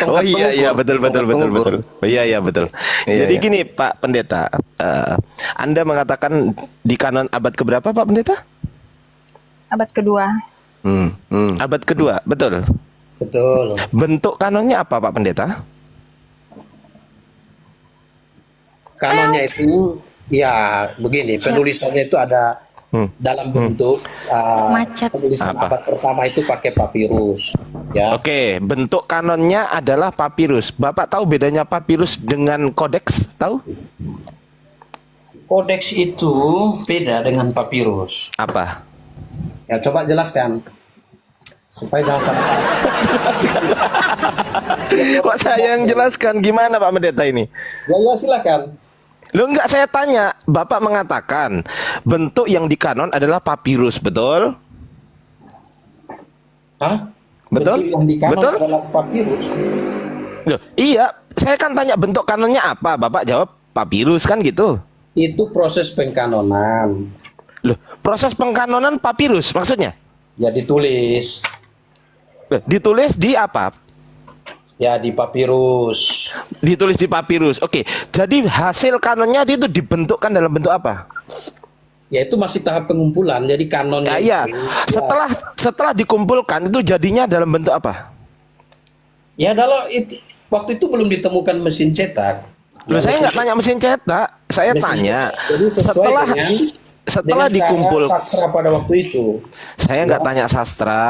Oh iya betul. Pengukur. Oh, iya betul. Iya, Jadi iya. gini Pak Pendeta, Anda mengatakan di kanon abad keberapa Pak Pendeta? Abad kedua. Abad kedua, betul. Betul. Bentuk kanonnya apa Pak Pendeta? Kanonnya itu ya begini, penulisannya itu ada dalam bentuk Macet. penulisan Apa? abad pertama itu pakai papirus, ya. Oke, bentuk kanonnya adalah papirus. Bapak tahu bedanya papirus dengan kodeks? Tahu? Kodeks itu beda dengan papirus. Apa? Ya, coba jelaskan supaya jangan salah. Kok saya yang jelaskan? Gimana Pak Pendeta ini? Ya, silakan. Lo enggak, saya tanya. Bapak mengatakan bentuk yang di kanon adalah papirus, betul? Hah? Betul? Bentuk yang di kanon Betul? adalah papirus. Loh, iya, saya kan tanya bentuk kanonnya apa. Bapak jawab papirus kan gitu. Itu proses pengkanonan. Loh, proses pengkanonan papirus maksudnya? Ya, ditulis. Loh, ditulis di apa? Ya, di papirus. Ditulis di papirus. Oke, jadi hasil kanonnya itu dibentukkan dalam bentuk apa? Ya, itu masih tahap pengumpulan. Jadi kanonnya Ya, iya. itu, Setelah dikumpulkan itu jadinya dalam bentuk apa? ya waktu itu belum ditemukan mesin cetak. Loh, saya nggak tanya mesin cetak, saya tanya Jadi sesuai setelah dengan dikumpul. karya sastra pada waktu itu. Saya nggak tanya sastra.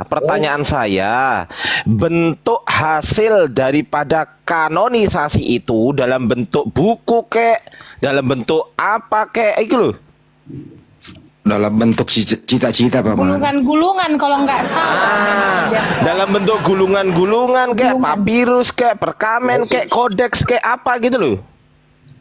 Pertanyaan saya, bentuk hasil daripada kanonisasi itu dalam bentuk buku kek, dalam bentuk apa kek, itu loh. Dalam bentuk cita-cita Pak Man. Gulungan-gulungan kalau nggak salah. Dalam bentuk gulungan-gulungan kayak papirus kayak perkamen kayak kodeks kayak apa gitu loh.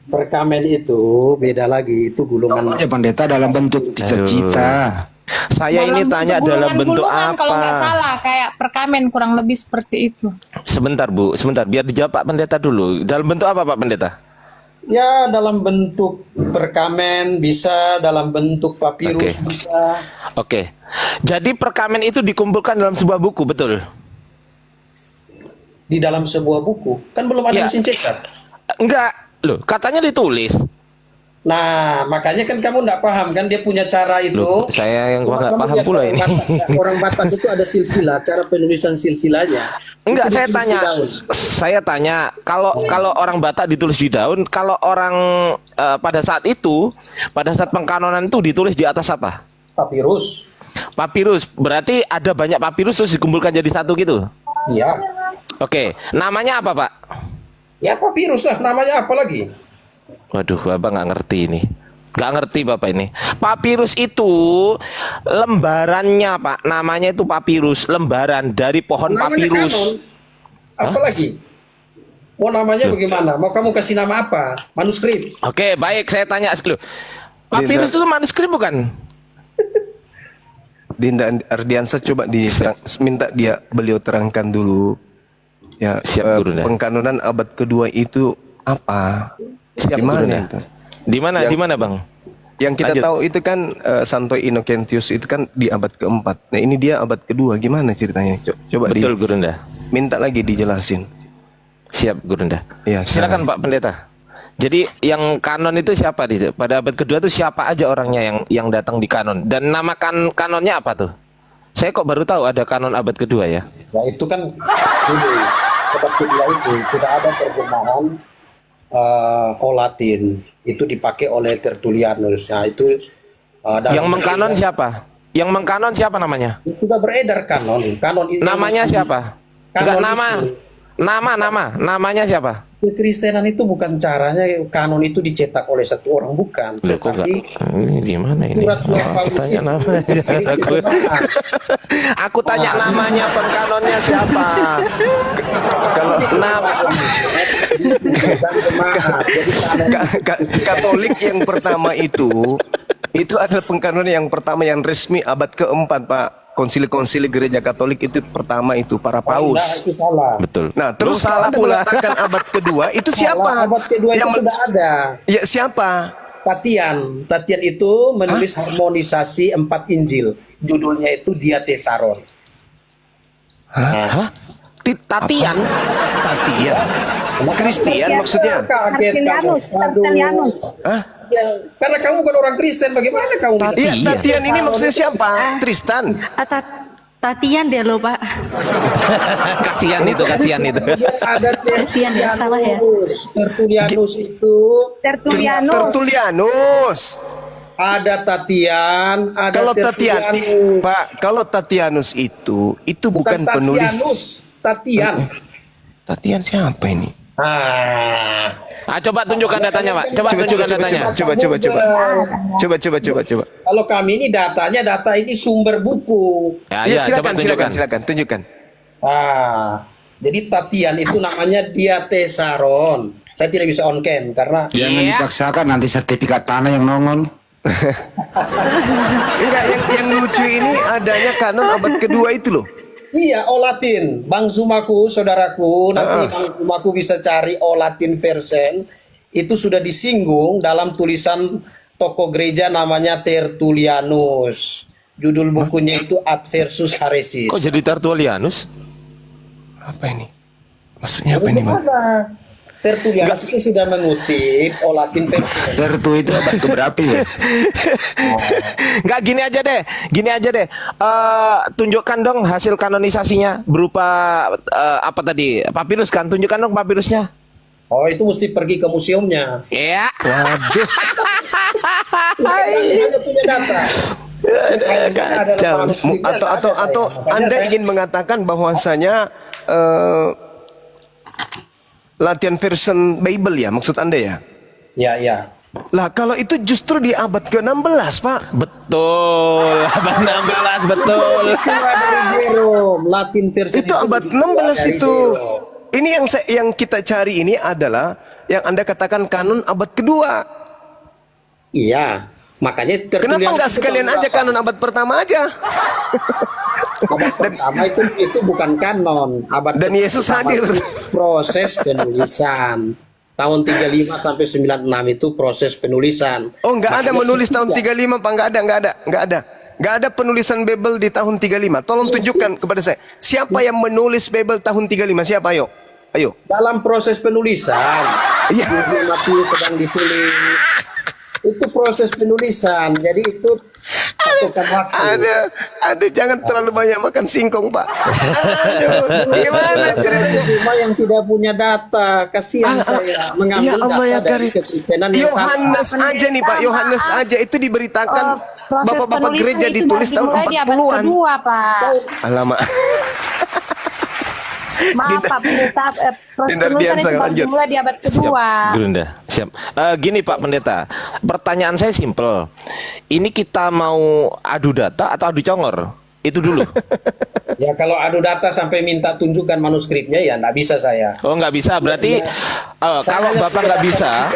Perkamen itu beda lagi, itu gulungan. Ya pendeta dalam bentuk cita-cita. Saya ini tanya dalam bentuk Gulungan-gulungan kalau nggak apa? salah, kayak perkamen kurang lebih seperti itu. Sebentar Bu, sebentar biar dijawab Pak Pendeta dulu. Dalam bentuk apa Pak Pendeta? Ya, dalam bentuk perkamen bisa, dalam bentuk papirus Oke. bisa. Oke. Jadi perkamen itu dikumpulkan dalam sebuah buku, betul? Di dalam sebuah buku. Kan belum ada Ya. mesin cetak. Enggak. Loh, katanya ditulis. Nah, makanya kan kamu nggak paham kan dia punya cara itu. Loh, saya yang nggak Kamu paham lihat pula orang ini. Orang Batak itu ada silsilah, cara penulisan silsilahnya. Enggak, Itu saya ditulis di tanya. daun. Saya tanya, kalau orang Batak ditulis di daun, kalau orang pada saat pengkanonan itu ditulis di atas apa? Papirus. Papirus. Berarti ada banyak papirus terus dikumpulkan jadi satu gitu. Iya. Oke, namanya apa, Pak? Ya papirus lah, namanya apa lagi? Waduh, Bapak nggak ngerti ini. Nggak ngerti Bapak ini. Papirus itu lembarannya, Pak. Namanya itu papirus, lembaran dari pohon Namanya papirus. kanon. Apa lagi? Mau namanya bagaimana? Mau kamu kasih nama apa? Manuskrip. Oke, baik, saya tanya dulu. Papirus itu manuskrip bukan? Dinda Ardiansa coba minta beliau terangkan dulu. Ya, Siap, Guru, dah. pengkanonan abad kedua itu apa? Siap, Di mana Guru, dah. itu? Di mana? Di mana, Bang? Yang kita Lanjut. tahu itu kan Santo Innocentius itu kan di abad keempat. Nah ini dia abad kedua. Gimana ceritanya? Coba Betul, Gurunda. minta lagi dijelasin. Siap, Gurunda. Iya, Silakan Pak Pendeta. Jadi yang kanon itu siapa pada abad kedua itu siapa aja orangnya yang datang di kanon, dan nama kanonnya apa tuh? Saya kok baru tahu ada kanon abad kedua ya. Ya itu kan dulu abad kedua itu tidak ada terjemahan Latin. Itu dipakai oleh Tertullianus. Nah itu Yang mengkanon siapa? Yang mengkanon siapa namanya? sudah beredar kanon. Kanon itu Namanya siapa? Kanon Enggak, namanya siapa? Kekristenan itu bukan caranya kanon itu dicetak oleh satu orang, bukan. Loh, kok enggak? Tetapi Ini gimana ini? surat-surat Aku Paulus tanya itu namanya. Aku tanya namanya pengkanonnya siapa? Kalau Katolik yang pertama itu adalah pengkanonan yang pertama yang resmi abad keempat, Pak. Konsili-konsili gereja Katolik itu pertama itu para paus. itu salah. Betul. Nah, terus Lu salah Anda pula. mengatakan abad kedua itu Salah, siapa? abad kedua itu Yang sudah ada. Ya siapa? Tatian itu menulis harmonisasi 4 Injil. Judulnya itu Diatesaron. Hah? Tatian? Tatian. Kristian maksudnya? Kaget kamu. Tertullianus. Hah? Ya, karena kamu bukan orang Kristen, bagaimana kamu bisa? Iya, Tatian ini maksudnya siapa? Tristan. Tatian deh lo Pak. Kasihan itu. Kemudian ada Kasihan ya, salah ya. Tertullianus itu Tertullianus. Tertullianus. Ada Tatian, ada Kalau Tatian, Tertulianus. Pak, kalau Tatianus itu bukan penulis. Tatianus, Tatian. Tatian siapa ini? Coba tunjukkan datanya, Pak. Coba tunjukkan datanya. Coba. Kalau kami ini data ini sumber buku. Iya, coba tunjukkan. silakan, tunjukkan. Jadi Tatian itu namanya Diatesaron. Saya tidak bisa on cam karena Jangan dipaksakan, nanti sertifikat tanah yang nongol. Enggak, yang lucu ini adanya kanon abad kedua itu loh. iya, O Latin. Bang Sumaku, saudaraku, nanti Bang Sumaku bisa cari O Latin version. Itu sudah disinggung dalam tulisan tokoh gereja namanya Tertulianus. Judul bukunya itu Adversus Haresis. Kok jadi Tertulianus? Apa ini? Maksudnya apa ini, Bang? Tertulianus itu sudah mengutip O Latin version. Tertu itu abad keberapa ya? Enggak, gini aja deh. Tunjukkan dong hasil kanonisasinya berupa apa tadi? Papirus kan? Tunjukkan dong papirusnya. Oh, itu mesti pergi ke museumnya. Iya. Waduh. Kami hanya punya data. Saya adalah manuskripnya, nggak ada saya. Atau Makanya Anda saya- ingin mengatakan bahwasanya latihan version Bible ya, maksud Anda ya? Ya. Lah kalau itu justru di abad ke-16, Pak. Betul. Abad 16 betul. Itu dari Jerome, Latin version Itu abad 16 dari itu. Jerome. Ini yang kita cari ini adalah yang Anda katakan kanon abad kedua. Iya, makanya Kenapa nggak sekalian aja kanon abad pertama aja? Abad pertama itu bukan kanon. Abad Dan Yesus pertama hadir. itu proses penulisan. Tahun 35 sampai 96 itu proses penulisan. Oh, nggak ada Makanya menulis tahun ketiga. 35, Pak. Nggak ada penulisan Bible di tahun 35. Tolong tunjukkan kepada saya. Siapa yang menulis Bible tahun 35? Siapa? Ayo. Dalam proses penulisan, Iya. Injil Matius sedang ditulis. Itu proses penulisan. Jadi itu satukan waktu. Aduh, jangan terlalu banyak makan singkong, Pak. Aduh, gimana ceritanya? Cuma yang tidak punya data, kasihan saya mengambil Ya Allah ya data dari Karim. kekristenan yang Yohanes salah. aja nih, Pak. Yohanes aja itu diberitakan Proses bapak-bapak penulisan gereja itu ditulis baru tahun dimulai di abad 40-an. kedua, Pak. Alamak. Maaf, Pak. Proses Dinda penulisan biasa, itu baru lanjut. dimulai di abad kedua. Gerunda, siap. Gini Pak Pendeta, pertanyaan saya simpel. Ini kita mau adu data atau adu congor? Itu dulu. Ya kalau adu data sampai minta tunjukkan manuskripnya ya nggak bisa saya. Oh nggak bisa, berarti kalau Bapak nggak bisa,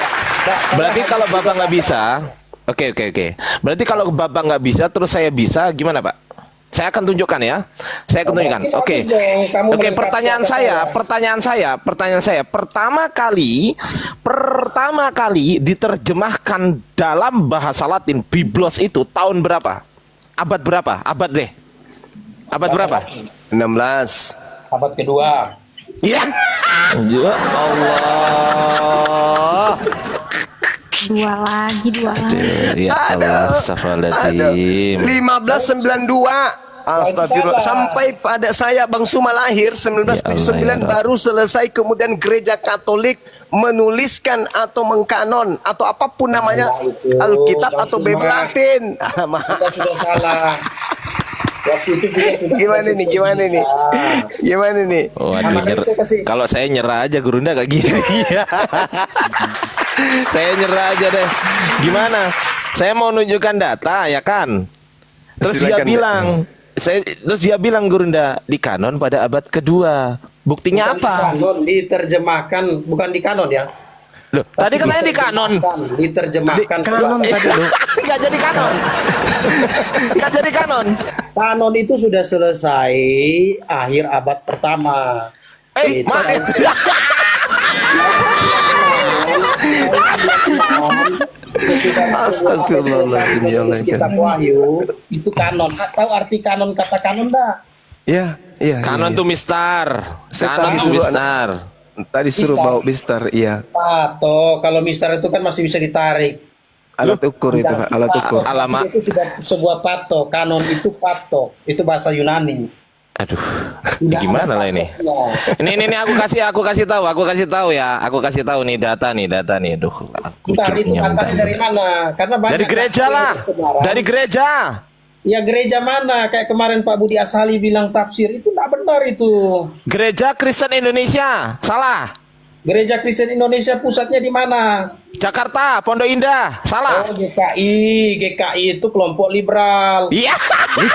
berarti kalau Bapak nggak bisa, oke. Berarti kalau Bapak nggak bisa, terus saya bisa, gimana Pak? Saya akan tunjukkan ya. Saya akan tunjukkan. Oke. Bagus dong, kamu Oke, melengkapi pertanyaan saya. saya. Pertama kali diterjemahkan dalam bahasa Latin Biblos itu tahun berapa? Abad berapa? Abad deh. Abad berapa? 16. Abad kedua. Ya. Ya Allah. Dua lagi. Ya Allah, astagfirullahaladzim. 1592. Astagfirullah. Sampai pada saya Bang Suma lahir 1979 Ya Allah, ya baru selesai, kemudian gereja Katolik menuliskan atau mengkanon atau apapun namanya Alkitab Bang atau Suma. Bible Latin. Kita sudah salah. Waktu itu kita sudah Gimana proses nih? Gimana nih? penulisan. Gimana nih? Waduh, Makanya saya kasih- kalau saya nyerah aja Gurunda kayak gini. Saya nyerah aja deh. Gimana? Saya mau nunjukkan data ya kan? Terus Silakan, terus dia bilang Gurunda di kanon pada abad kedua. Buktinya Bukan apa? Di kanon, diterjemahkan, bukan di kanon ya. Loh, tadi katanya di kanon. Diterjemahkan. Di kanon tadi loh. Nggak jadi kanon. Nggak jadi kanon. Kanon itu sudah selesai akhir abad pertama. Itu Astagfirullahaladzim, ya Allah. Kitab Wahyu itu kanon. Tahu arti kanon, kata kanon enggak? Ya, iya. Kanon iya. tuh mistar. Saya Kanon tadi tuh suruh mistar. Tadi suruh Mistar. bawa bistar, iya. Patok, kalau mister itu kan masih bisa ditarik. Alat ukur itu, Pak, alat ukur. Alamak. Itu sudah sebuah patok. Kanon itu patok. Itu bahasa Yunani. Aduh, gimana lah ini? Ini aku kasih tahu ya. Aku kasih tahu nih data nih. Aduh, aku Bentar, itu cukupnya katanya bentar. dari mana? Karena banyak Dari gereja data lah. yang kemarin. Dari gereja. Ya gereja mana? Kayak kemarin Pak Budi Asali bilang tafsir itu tidak benar itu. Gereja Kristen Indonesia. Salah. Gereja Kristen Indonesia pusatnya di mana? Jakarta, Pondok Indah. Salah. Oh, GKI itu kelompok liberal. Iya. Kelompok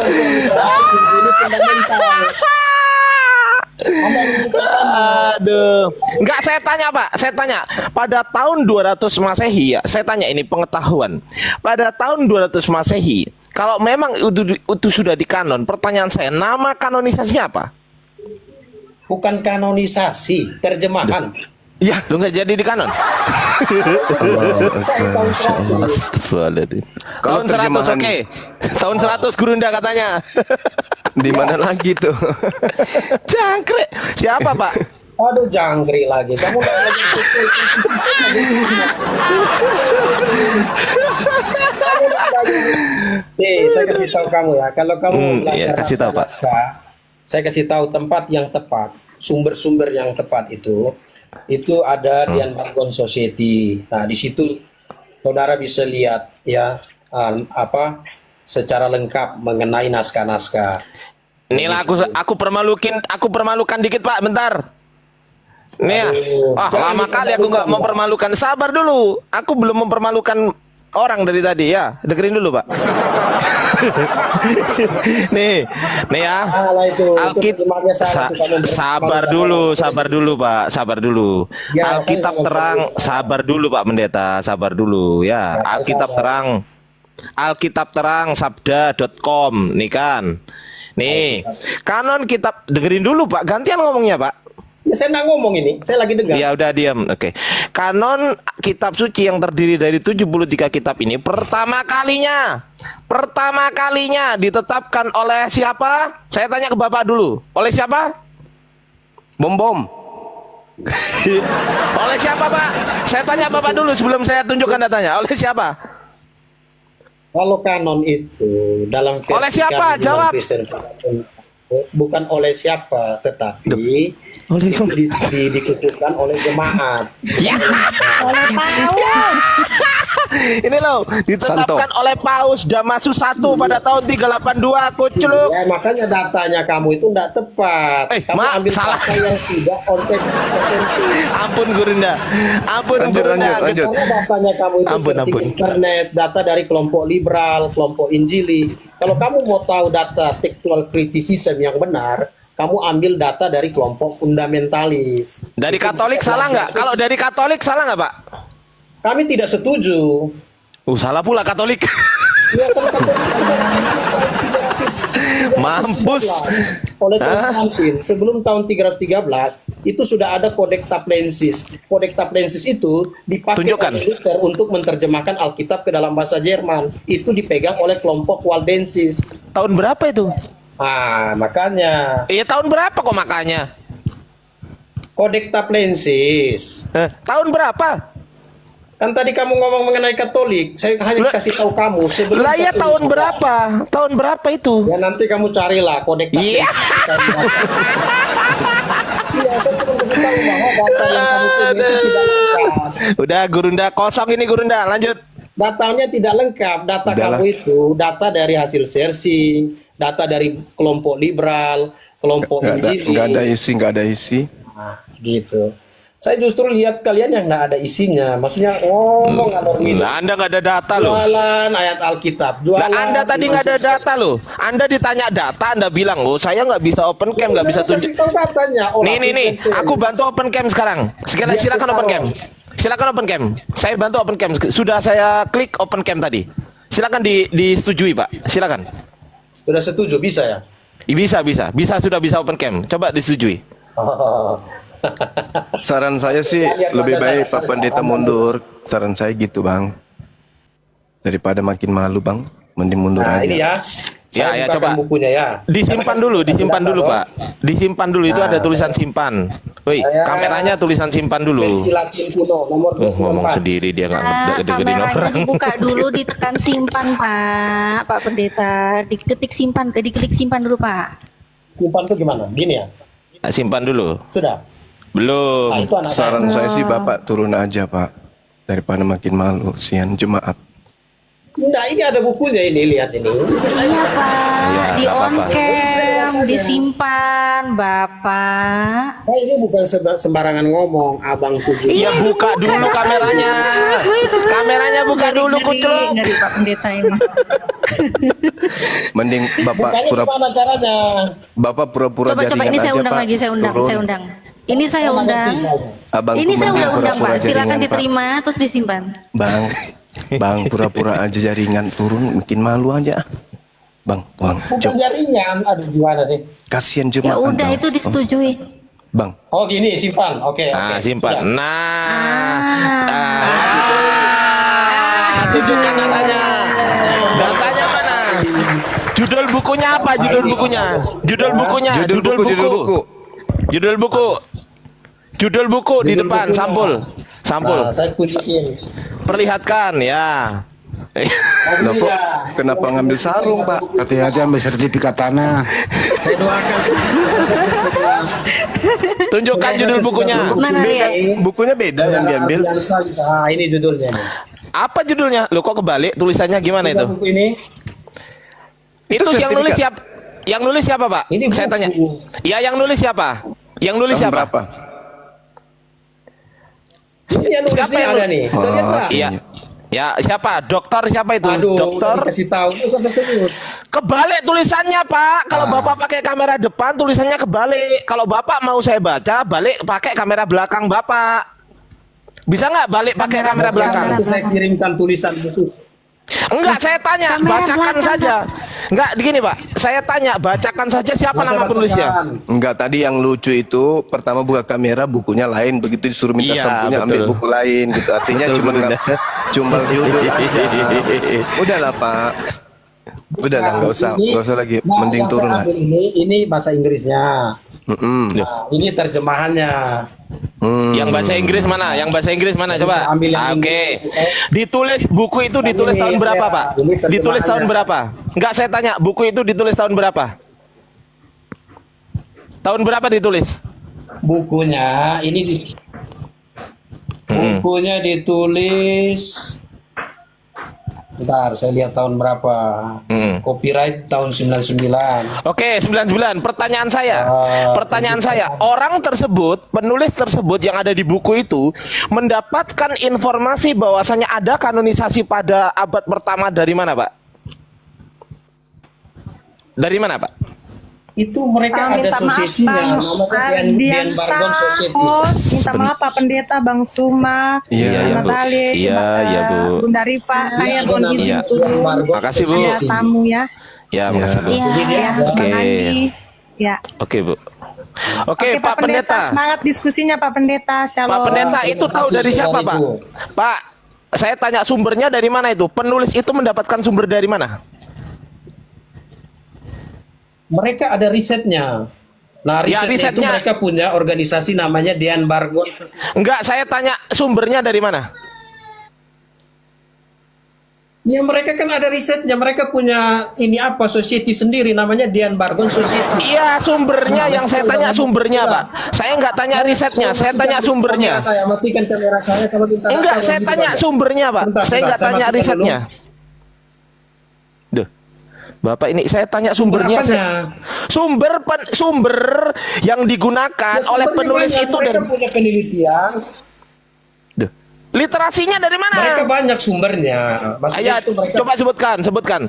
liberal ini fundamental. Aduh. Enggak, saya tanya Pak. Saya tanya. Pada tahun 200 Masehi ya. Saya tanya ini pengetahuan. Pada tahun 200 Masehi, kalau memang itu sudah dikanon, pertanyaan saya, nama kanonisasinya apa? Bukan kanonisasi, terjemahan. Iya, lu nggak jadi di kanon. Saya tahun 100. Astagfirullahaladzim. Kalau Tahun 100 terjemahan- oke. Tahun 100 Gurunda katanya. Di mana lagi tuh? Jangkrik. Siapa Pak? Aduh, jangkrik lagi. Kamu nggak belajar betul. Nih, saya kasih tahu kamu ya. Kalau kamu belajar iya, kasih tahu, Pak. naskah, saya kasih tahu tempat yang tepat, sumber-sumber yang tepat itu ada di Unbound Society. Nah, di situ saudara bisa lihat ya secara lengkap mengenai naskah-naskah. Inilah aku permalukan dikit Pak, bentar. Nih ya. Wah, jangan lama kali aku nggak mempermalukan. Sabar dulu. Aku belum mempermalukan orang dari tadi ya. Dengerin dulu, Pak. nih ya. Alah, itu terjemahannya salah, itu kamu sabar dulu, Pak. Sabar dulu. Ya, Alkitab makanya terang, saya sabar dulu, Pak Pendeta. Sabar dulu ya. Alkitab terang sabda.com nih kan. Nih, kanon kitab, dengerin dulu Pak, gantian ngomongnya Pak. Ya, saya nggak ngomong ini, saya lagi dengar. Ya udah diam. Oke. Kanon kitab suci yang terdiri dari 73 kitab ini pertama kalinya ditetapkan oleh siapa? Saya tanya ke Bapak dulu. Oleh siapa? Bom. Oleh siapa, Pak? Saya tanya Bapak dulu sebelum saya tunjukkan datanya. Oleh siapa? Kalau kanon itu dalam versi Oleh siapa? kami dalam Jawab. Kristen bukan oleh siapa, tetapi Oleh itu dikukuhkan oleh jemaat. Ya. Oleh Paus. Ini loh, ditetapkan oleh Paus Damasus I pada tahun 382, kucluk. Ya, makanya datanya kamu itu tidak tepat. Kamu ambil salah. data yang tidak otentik. Ampun Gurunda. Lanjut. Karena datanya kamu itu searching internet, data dari kelompok liberal, kelompok Injili. Kalau kamu mau tahu data textual criticism yang benar, kamu ambil data dari kelompok fundamentalis. Dari Katolik salah nggak? Kalau dari Katolik salah nggak, Pak? Kami tidak setuju. Salah pula Katolik. Ya, kan Katolik Mampus. oleh Konstantin sebelum tahun 313 itu sudah ada Codex Tablensis. Codex Tablensis itu dipakai Tunjukkan. oleh Luther untuk menerjemahkan Alkitab ke dalam bahasa Jerman. Itu dipegang oleh kelompok Waldensis. Tahun berapa itu? Makanya Iya, tahun berapa kok makanya? Codex Tablensis. Tahun berapa? Kan tadi kamu ngomong mengenai Katolik, saya hanya kasih tahu kamu sebelum Lah ya Katolik. tahun berapa? Tahun berapa itu? Ya nanti kamu carilah Codex Tablensis. Iya. Iya, saya cuma kasih tahu bahwa data yang kamu punya itu tidak lengkap. Udah Gurunda kosong ini Gurunda, lanjut. Datanya tidak lengkap. Data Udahlah. kamu itu data dari hasil searching, data dari kelompok liberal, kelompok Injili. Nggak ada isi. Nah, gitu. Saya justru lihat kalian yang nggak ada isinya. Maksudnya ngomong ngalor ngidul. Lah, Anda nggak ada data loh. Jualan ayat Alkitab. Jualan. Lah, Anda tadi nggak ada data loh. Anda ditanya data, Anda bilang, saya nggak bisa open cam, nggak bisa tunjuk. Tahu datanya. Nih, aku bantu open cam sekarang. Silakan open cam. Silakan open cam. Saya bantu open cam. Sudah saya klik open cam tadi. Silakan disetujui, Pak. Silakan. Sudah setuju bisa ya? Bisa sudah bisa open cam. Coba disetujui. Oh. Saran saya sih Lihat lebih wajah baik saya. Pak Pendeta mundur. Saran saya gitu Bang. Daripada makin malu Bang, mending mundur Nah aja. ini ya, Ya, Saya ya bukakan coba. bukunya ya. Disimpan dulu, Pak. Disimpan dulu itu ada tulisan simpan. Woi, Saya- kameranya tulisan simpan dulu. Versi Latin kuno nomor Ngomong 24. sendiri dia nggak Nah, gede-gedein kameranya orang. dibuka dulu, ditekan simpan, Pak Pendeta. Diketik simpan, diklik simpan dulu, Pak. Simpan tuh gimana? Gini ya. Simpan dulu. Sudah. Belum. Nah, itu anak saya. Saran saya sih Bapak turun aja Pak, daripada makin malu sian jemaat. Enggak, ini ada bukunya ini, lihat ini. Iya, Pak. Iya, Di nggak on apa-apa. cam, disimpan, Bapak. Nah, ini bukan sembarangan ngomong, abang tujuh. Iya, buka dulu kameranya. Kameranya buka dulu, kucluk. Ngeri Pak Pendeta ini. Mending Bapak Bukanya gimana caranya? Bapak pura-pura Coba jaringan ini saya aja, undang Pak. lagi, saya undang, Turun. saya undang. Ini saya Oh, undang. ngerti saya. Abang Ini saya mending udah undang, pura-pura Pak. Silakan jaringan, Pak. diterima terus disimpan. Bang, pura-pura aja jaringan turun, makin malu aja. Bang, Bukan coba jaringan, aduh gimana sih? kasihan Ya jemaat. udah Bang. itu disetujui. Bang, Oh gini, simpan. Oke, Nah, oke. simpan. Sudah. Tunjukkan datanya. Datanya mana? Judul bukunya apa? Judul bukunya. Judul bukunya. judul buku. Judul buku. Judul buku di Judul depan. bukunya. Sampul. Sampul. Nah, saya tunjukin. Perlihatkan ya. Lah, kok kenapa ngambil sarung, Pak? Hati-hati ambil sertifikat tanah. Saya doakan. Tunjukkan judul bukunya. Mana ya? Bukunya beda yang diambil. Nah, ini judulnya. nih. Apa judulnya? Lo kok kebalik? Tulisannya gimana itu? Buku ini. Itu yang sertifikat. nulis siapa? Yang nulis siapa, Pak? Ini Saya buku. tanya. Ya, yang nulis siapa? Yang nulis Tahun siapa? berapa? Ini yang nulis Siapa nih yang ada nih. Udah lihat nggak? Iya. Ya, siapa? Dokter siapa itu? Aduh, Dokter. udah dikasih tahu itu saya sebut. Kebalik tulisannya, Pak. Kalau Bapak pakai kamera depan, tulisannya kebalik. Kalau Bapak mau saya baca, balik pakai kamera belakang Bapak. Bisa nggak balik pakai kamera belakang? Itu saya kirimkan tulisan buku. Enggak, saya tanya, Kamera bacakan belakang, saja. Enggak, begini, Pak. Saya tanya, bacakan saja siapa Nggak nama saya penulisnya. bacakan. Enggak, tadi yang lucu itu pertama buka kamera bukunya lain, begitu disuruh minta Iya, sampulnya ambil betul. buku lain gitu. Artinya Betul, cuma betul. cuma judul aja. Udahlah, Pak. Udahlah, nggak usah lagi. Nah, Mending yang turun saya lah. ambil ini bahasa Inggrisnya. Mm-mm. Nah, ini terjemahannya. Yang bahasa Inggris mana? Yang bahasa Inggris mana? Bisa Coba. ambil yang Oke. Inggris. Ditulis buku itu ditulis Ini, tahun berapa, ya, Pak? ini terjemahannya. Ditulis tahun berapa? Enggak, saya tanya, buku itu ditulis tahun berapa? Tahun berapa ditulis? Bukunya ini bukunya ditulis. Bentar, saya lihat tahun berapa. Copyright tahun 99. Oke, 99. Pertanyaan saya. Orang tersebut, penulis tersebut yang ada di buku itu mendapatkan informasi bahwasanya ada kanonisasi pada abad pertama dari mana, Pak? Dari mana, Pak? Itu mereka ada Minta maaf society-nya, Bang namanya Ardian Dian Bargon Society. Sahos, minta maaf Pak Pendeta, Bang Suma, Iya, Bang Bu. Natali, Iya, iya, Bu. Bunda Rifa, saya Ada mohon namanya izin Dian turun. Bargon Makasih, Bu. Saya Society. tamu ya. Ya, makasih, Bu. Iya, ya, Oke. Bang Andi. Ya. Oke, Bu. Oke, Oke, Pak Pendeta. Semangat diskusinya Pak Pendeta. Shalom. Pak Pendeta itu tahu dari siapa, Pak? Pak, saya tanya sumbernya dari mana itu? Penulis itu mendapatkan sumber dari mana? Mereka ada risetnya. Nah, Ya, risetnya, itu risetnya- mereka punya organisasi namanya Dian Bargon. Enggak, saya tanya sumbernya dari mana? Ya, mereka kan ada risetnya. Mereka punya ini apa society sendiri namanya Dian Bargon Society. Iya, sumbernya yang saya tanya sumbernya, Pak. Saya enggak tanya risetnya, saya tanya sumbernya. Kamera saya matikan kamera saya kalau minta Enggak, data saya yang tanya gitu aja. sumbernya, Pak. Bentar, Saya enggak saya tanya matikan risetnya. Duh. Bapak ini saya tanya sumbernya. Apanya? Sumber yang digunakan Ya, oleh sumbernya penulis banyak. itu Mereka dari punya penelitian. Duh. Literasinya dari mana? Mereka banyak sumbernya. Maksudnya Ayat, itu mereka coba sebutkan.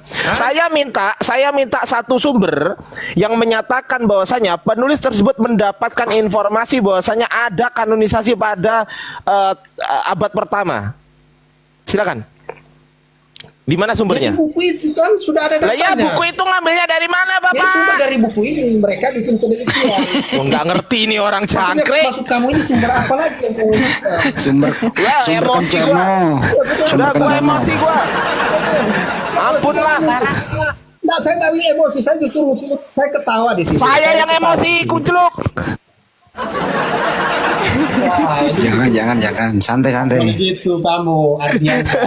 Saya minta satu sumber yang menyatakan bahwasanya penulis tersebut mendapatkan informasi bahwasanya ada kanonisasi pada abad pertama. Silakan. Di mana sumbernya? Jadi buku itu kan sudah ada Lah datanya. ya, buku itu ngambilnya dari mana, Ya Bapak? sumber dari buku ini mereka bikin penelitian. Oh, nggak ngerti ini orang Maksudnya, cangkrik. maksud kamu ini sumber apa lagi yang kamu Sumber Wah, sumber emosi Kencerno. Sudah Sumber gua Kencerno. emosi gua. Ampun lah. Nggak, saya nggak emosi, saya justru saya ketawa di sini. Saya yang emosi, kuceluk. Jangan, santai. Begitu kamu, Ardiansa.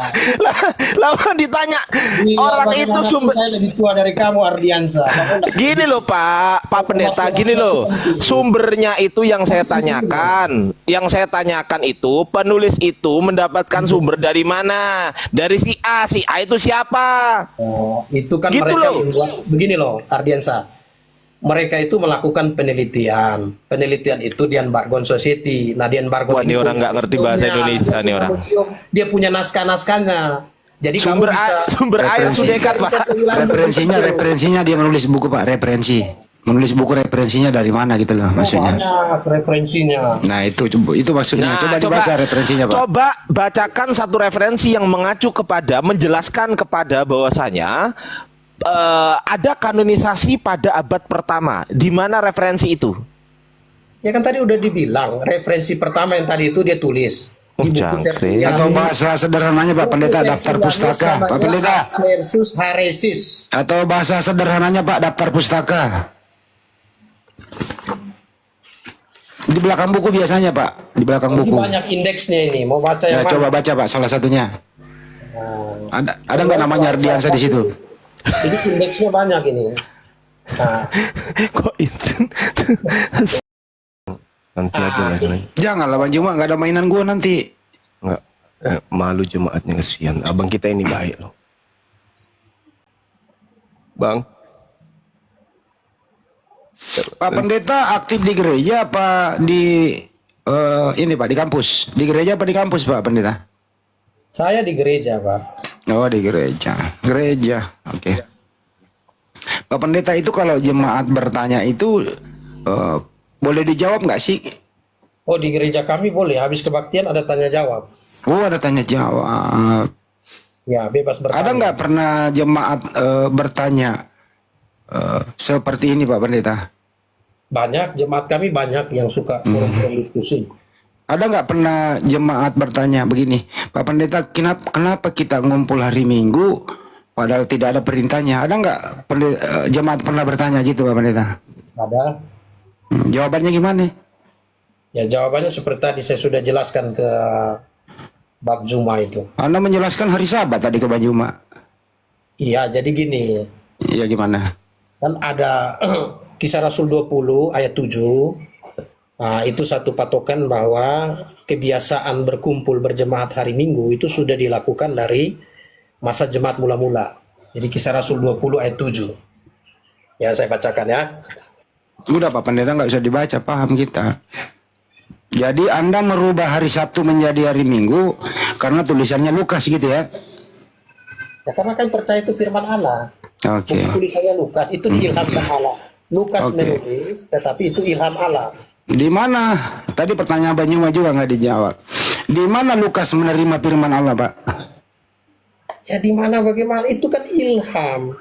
Lalu ditanya Iya, orang itu bagaimanapun sumber. saya lebih tua dari kamu, Ardiansa. Kamu nggak- Gini loh Pak Pendeta, gini loh. Sumbernya itu yang saya tanyakan. Yang saya tanyakan itu penulis itu mendapatkan sumber dari mana? Dari si A itu siapa? Oh, itu kan Gitu mereka loh. begini loh, Ardiansa. Mereka itu melakukan penelitian. Penelitian itu Dian Bargon Society. Nah, Dian Bargon Wah, ini orang punya nggak ngerti bahasa museumnya, Indonesia dia nih punya orang. museum, dia punya naskah-naskahnya. Jadi Sumber kamu bisa sumber air referensi. sudekat Pak. Referensinya dia menulis buku Pak, referensi. Menulis buku referensinya dari mana gitu loh maksudnya. banyak referensinya. Nah, itu maksudnya. Nah, coba dibaca referensinya Pak. Coba bacakan satu referensi yang mengacu kepada, menjelaskan kepada bahwasanya ada kanonisasi pada abad pertama. Di mana referensi itu? Ya kan tadi udah dibilang, referensi pertama yang tadi itu dia tulis. Oh, Di buku jangkrik. tertulis. Atau bahasa sederhananya Pak Pendeta, daftar pustaka. Pak Pendeta. Versus Haresis. Atau bahasa sederhananya Pak, daftar pustaka. Di belakang buku biasanya Pak, di belakang Ini buku. banyak indeksnya ini. Mau baca Ya, yang mana? coba baca Pak salah satunya. Ada nggak namanya Ardiansa di situ? Ini indeksnya banyak ini. Nah, Kok itu? Nanti aja lah. Janganlah Bang Juma, nggak ada mainan gua nanti. Nggak, malu jemaatnya, kesian. Abang kita ini baik loh. Bang, Pak Pendeta aktif di gereja apa di ini Pak, di kampus? Di gereja apa di kampus Pak Pendeta? saya di gereja, Pak. Oh, di gereja. Gereja. Oke. Pak Pendeta, itu kalau jemaat bertanya itu boleh dijawab nggak sih? Oh, di gereja kami boleh. Habis kebaktian ada tanya jawab. Oh, ada tanya jawab. Ya, bebas bertanya. Ada nggak pernah jemaat bertanya seperti ini Pak Pendeta? Banyak, jemaat kami banyak yang suka forum-forum diskusi. Ada nggak pernah jemaat bertanya begini, Pak Pendeta, kenapa kita ngumpul hari Minggu padahal tidak ada perintahnya? Ada nggak jemaat pernah bertanya gitu Pak Pendeta? Ada. Jawabannya gimana? Ya, jawabannya seperti tadi saya sudah jelaskan ke Bab Zuma itu. Anda menjelaskan hari Sabat tadi ke Bang Juma. Iya, jadi gini. Iya, gimana? Kan ada Kisah Rasul 20 ayat 7. Nah, itu satu patokan bahwa kebiasaan berkumpul berjemaat hari Minggu itu sudah dilakukan dari masa jemaat mula-mula. Jadi Kisah Rasul 20 ayat 7. Ya, saya bacakan ya. Udah Pak Pendeta, nggak usah dibaca, paham kita. Jadi Anda merubah hari Sabtu menjadi hari Minggu karena tulisannya Lukas gitu ya? Ya, karena kan percaya itu firman Allah. Oke. Buku tulisannya Lukas, itu diilhamkan Allah. Lukas Oke. menulis, tetapi itu ilham Allah. Di mana? Tadi pertanyaan Bang Juma juga nggak dijawab. Di mana Lukas menerima firman Allah, Pak? Ya di mana bagaimana? Itu kan ilham.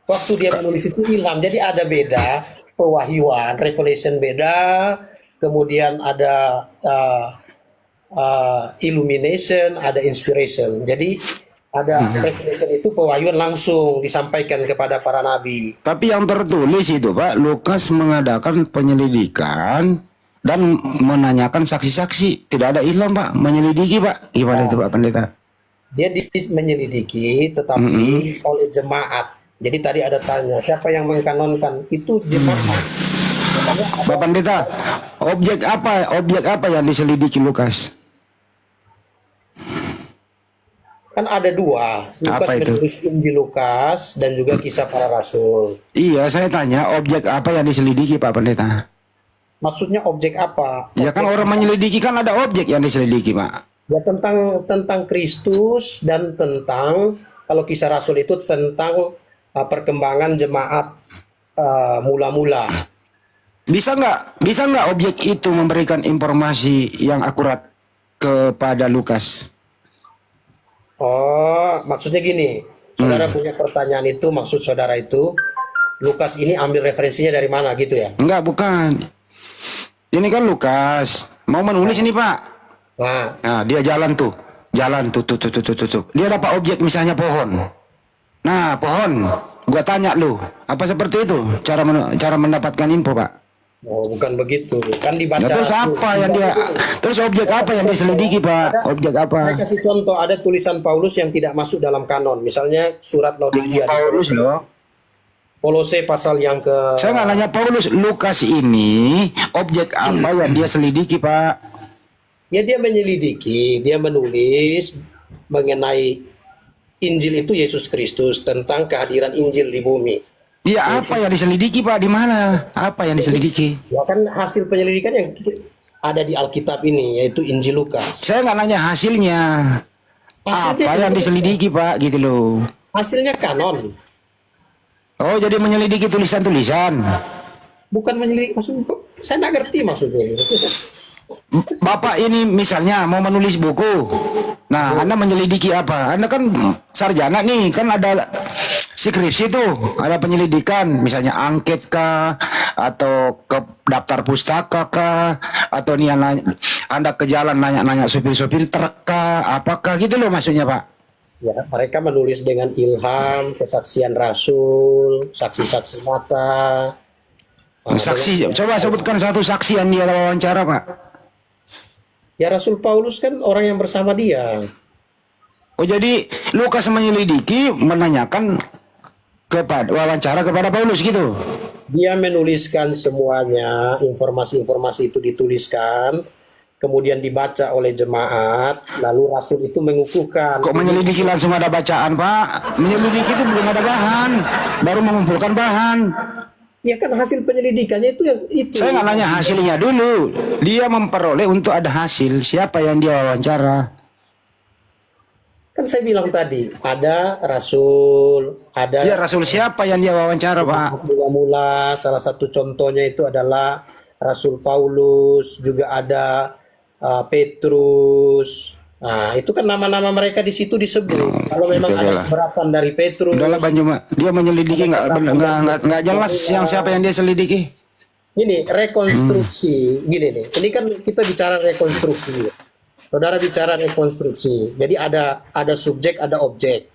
Waktu dia menulis itu ilham. Jadi ada beda pewahyuan, revelation beda, kemudian ada illumination, ada inspiration. Jadi ada revelation itu pewahyuan langsung disampaikan kepada para nabi. Tapi yang tertulis itu, Pak, Lukas mengadakan penyelidikan dan menanyakan saksi-saksi. Tidak ada ilham, Pak, menyelidiki, Pak. Gimana itu, Pak Pendeta? Dia menyelidiki, tetapi oleh jemaat. Jadi tadi ada tanya, siapa yang mengkanonkan? Itu jemaat. Pak Pendeta, objek apa yang diselidiki Lukas? Kan ada dua, Lukas Apa itu? menulis Injil Lukas dan juga Kisah Para Rasul. Iya, saya tanya objek apa yang diselidiki, Pak Pendeta? Maksudnya objek apa? Ya kan orang menyelidiki kan ada objek yang diselidiki, Pak. Ya tentang Kristus dan tentang, kalau Kisah Rasul itu tentang perkembangan jemaat mula-mula. Bisa nggak objek itu memberikan informasi yang akurat kepada Lukas? Oh, maksudnya gini, saudara punya pertanyaan itu, maksud saudara itu, Lukas ini ambil referensinya dari mana gitu ya? Enggak, bukan. Ini kan Lukas mau menulis ini, Pak. Nah, dia jalan tuh. Dia dapat objek misalnya pohon. Nah, pohon. Gua tanya lu, apa seperti itu cara mendapatkan info, Pak? Oh, bukan begitu. Kan dibaca. Nah, terus apa yang dia terus objek apa yang diselidiki, Pak? Objek Saya apa? kasih contoh, ada tulisan Paulus yang tidak masuk dalam kanon. Misalnya surat Laodikia. Paulus loh. Kolose pasal yang ke... Saya nggak nanya Paulus, Lukas ini objek apa yang dia selidiki, Pak? Ya, dia menyelidiki, dia menulis mengenai Injil itu Yesus Kristus, tentang kehadiran Injil di bumi. Iya, apa yang diselidiki, Pak? Di mana? Apa yang diselidiki? Ya kan hasil penyelidikan yang ada di Alkitab ini, yaitu Injil Lukas. Saya nggak nanya hasilnya. Hasilnya Apa yang diselidiki, Pak? Gitu loh. Hasilnya kanon. Oh, jadi menyelidiki tulisan-tulisan. Bukan menyelidiki, maksudnya saya nggak ngerti maksudnya. Bapak ini misalnya mau menulis buku. Nah, Anda menyelidiki apa? Anda kan sarjana nih, kan ada skripsi tuh, ada penyelidikan, misalnya angket kah, atau ke daftar pustaka kah, atau nih Anda ke jalan nanya-nanya supir-supir truk kah, apakah gitu loh maksudnya, Pak? Ya, mereka menulis dengan ilham, kesaksian rasul, saksi-saksi mata. Saksi, coba sebutkan satu saksi yang dia wawancara, Pak. Ya, Rasul Paulus kan orang yang bersama dia. Oh, jadi Lukas menyelidiki, menanyakan wawancara kepada Paulus gitu. Dia menuliskan semuanya, informasi-informasi itu dituliskan, kemudian dibaca oleh jemaat, lalu Rasul itu mengukuhkan. Kok menyelidiki langsung ada bacaan, Pak? Menyelidiki itu belum ada bahan, baru mengumpulkan bahan. Ya kan hasil penyelidikannya itu yang itu. Saya nggak nanya hasilnya dulu. Dia memperoleh untuk ada hasil. Siapa yang dia wawancara? Kan saya bilang tadi, ada Rasul, ada... Ya, Rasul siapa yang dia wawancara, Pak? Mula-mula, salah satu contohnya itu adalah Rasul Paulus, juga ada Petrus. Nah, itu kan nama-nama mereka di situ disebut. Kalau memang ada keberatan dari Petrus. Udahlah, Banjuma. Dia menyelidiki nggak jelas yang siapa yang dia selidiki. Ini rekonstruksi, gini nih. Ini kan kita bicara rekonstruksi. Saudara bicara rekonstruksi. Jadi ada subjek, ada objek.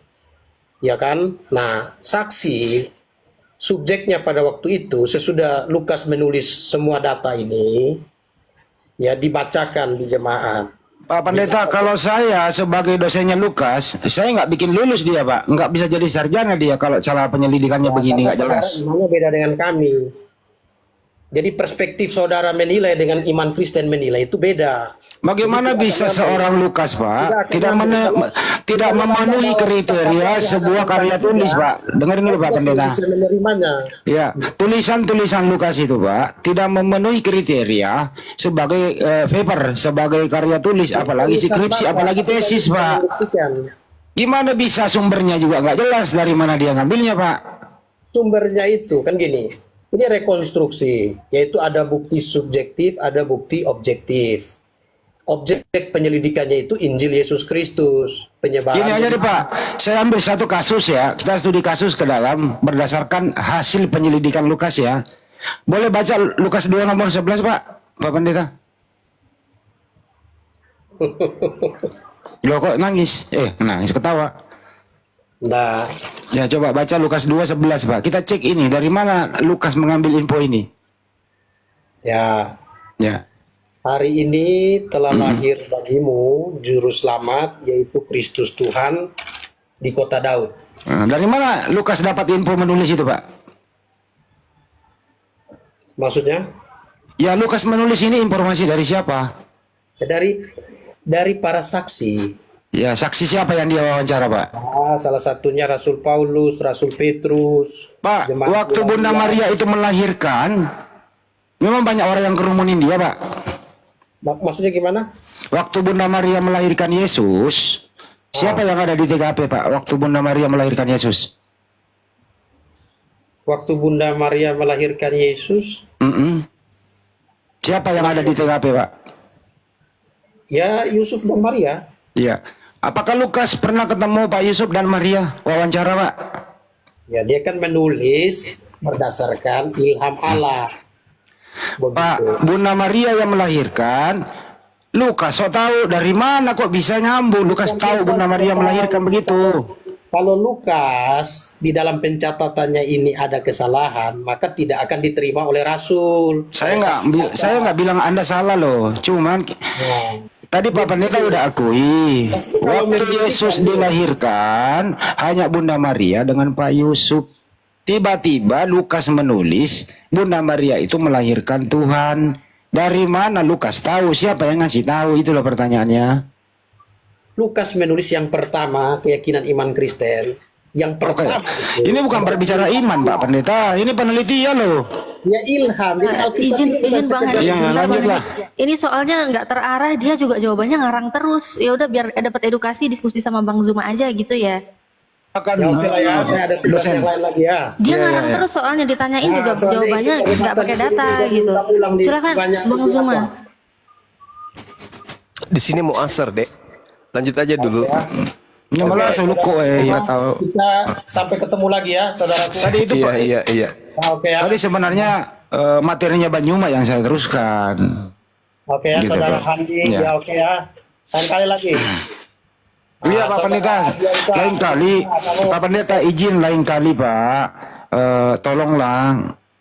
Ya kan? Nah, saksi subjeknya pada waktu itu sesudah Lukas menulis semua data ini, ya dibacakan di jemaat. Pak Pendeta, kalau saya sebagai dosennya Lukas, saya nggak bikin lulus dia, Pak. Nggak bisa jadi sarjana dia kalau cara penyelidikannya begini, nggak jelas. Imannya beda dengan kami. Jadi perspektif saudara menilai dengan iman Kristen menilai itu beda. Bagaimana bisa seorang Lukas, Pak, tidak memenuhi kriteria sebuah karya tulis, Pak? Dengerin dulu, Pak Pendeta. Bisa menerimanya. Ya, tulisan-tulisan Lukas itu, Pak, tidak memenuhi kriteria sebagai paper, sebagai karya tulis, apalagi skripsi, apalagi tesis, Pak. Gimana bisa sumbernya juga nggak jelas dari mana dia ngambilnya, Pak? Sumbernya itu kan gini, ini rekonstruksi, yaitu ada bukti subjektif, ada bukti objektif. Objek penyelidikannya itu Injil Yesus Kristus, penyebaran. Gini aja deh, Pak, saya ambil satu kasus ya, kita studi kasus ke dalam berdasarkan hasil penyelidikan Lukas ya. Boleh baca Lukas 2 nomor 11, Pak Pendeta? Loh, kok nangis? Nangis ketawa. Nah, ya coba baca Lukas 2:11, Pak. Kita cek ini dari mana Lukas mengambil info ini. Ya. Hari ini telah lahir bagimu juru selamat, yaitu Kristus Tuhan di kota Daud. Nah, dari mana Lukas dapat info menulis itu, Pak? Maksudnya? Ya, Lukas menulis ini informasi dari siapa? Ya, dari para saksi. Ya, saksi siapa yang dia wawancara, Pak? Salah satunya Rasul Paulus, Rasul Petrus. Pak, waktu Bunda Maria itu melahirkan, memang banyak orang yang kerumunin dia, Pak. Maksudnya gimana? Waktu Bunda Maria melahirkan Yesus, siapa yang ada di TKP, Pak? Waktu Bunda Maria melahirkan Yesus? Waktu Bunda Maria melahirkan Yesus? Siapa yang ada di TKP, Pak? Ya, Yusuf dan Maria. Iya. Apakah Lukas pernah ketemu Pak Yusuf dan Maria wawancara, Pak? Ya, dia kan menulis berdasarkan ilham Allah. Pak, Bunda Maria yang melahirkan, Lukas so tahu dari mana kok bisa nyambung? Lukas tahu Bunda Maria melahirkan begitu. kalau Lukas di dalam pencatatannya ini ada kesalahan, maka tidak akan diterima oleh Rasul. Saya nggak bilang Anda salah loh. Cuman Nah, tadi Pak Pendeta udah akui waktu Yesus dilahirkan hanya Bunda Maria dengan Pak Yusuf. Tiba-tiba Lukas menulis Bunda Maria itu melahirkan Tuhan. Dari mana Lukas tahu? Siapa yang ngasih tahu? Itu loh pertanyaannya. Lukas menulis yang pertama keyakinan iman Kristen. Yang Oke. pertama itu, Ini bukan berbicara iman, Pak Pendeta. Ini penelitian loh. ya ilham. Jadi Alkitab Izin itu bukan Bang sekedar Hadi, Iya, sebentar, Bang lanjutlah. Hadi. Ini soalnya nggak terarah, dia juga jawabannya ngarang terus. Ya udah biar dapat edukasi, diskusi sama Bang Zuma aja gitu ya. Akan Ya oke lah ya, saya ada tugas dosen. yang lain lagi ya. Dia Iya, ngarang iya, iya. terus soalnya ditanyain Nah, juga soalnya jawabannya itu nggak pakai perdebatan data ini gitu. diulang-ulang di Silakan banyak Bang itu Zuma. apa? Di sini mau asar, Dek. Lanjut aja dulu. Ya malah saya luko nggak tahu. Kita sampai ketemu lagi ya, saudaraku. Tadi itu Iya, Pak. iya, iya. Nah, oke ya. Tadi sebenarnya materinya Banyuma yang saya teruskan. Oke ya, Gitu, saudara Pak. Handi. Iya. Ya oke ya. Lain kali lagi. Iya Pak saudara Pendeta, Adriansa. lain kali Kamu- Pak Pendeta izin lain kali Pak, tolonglah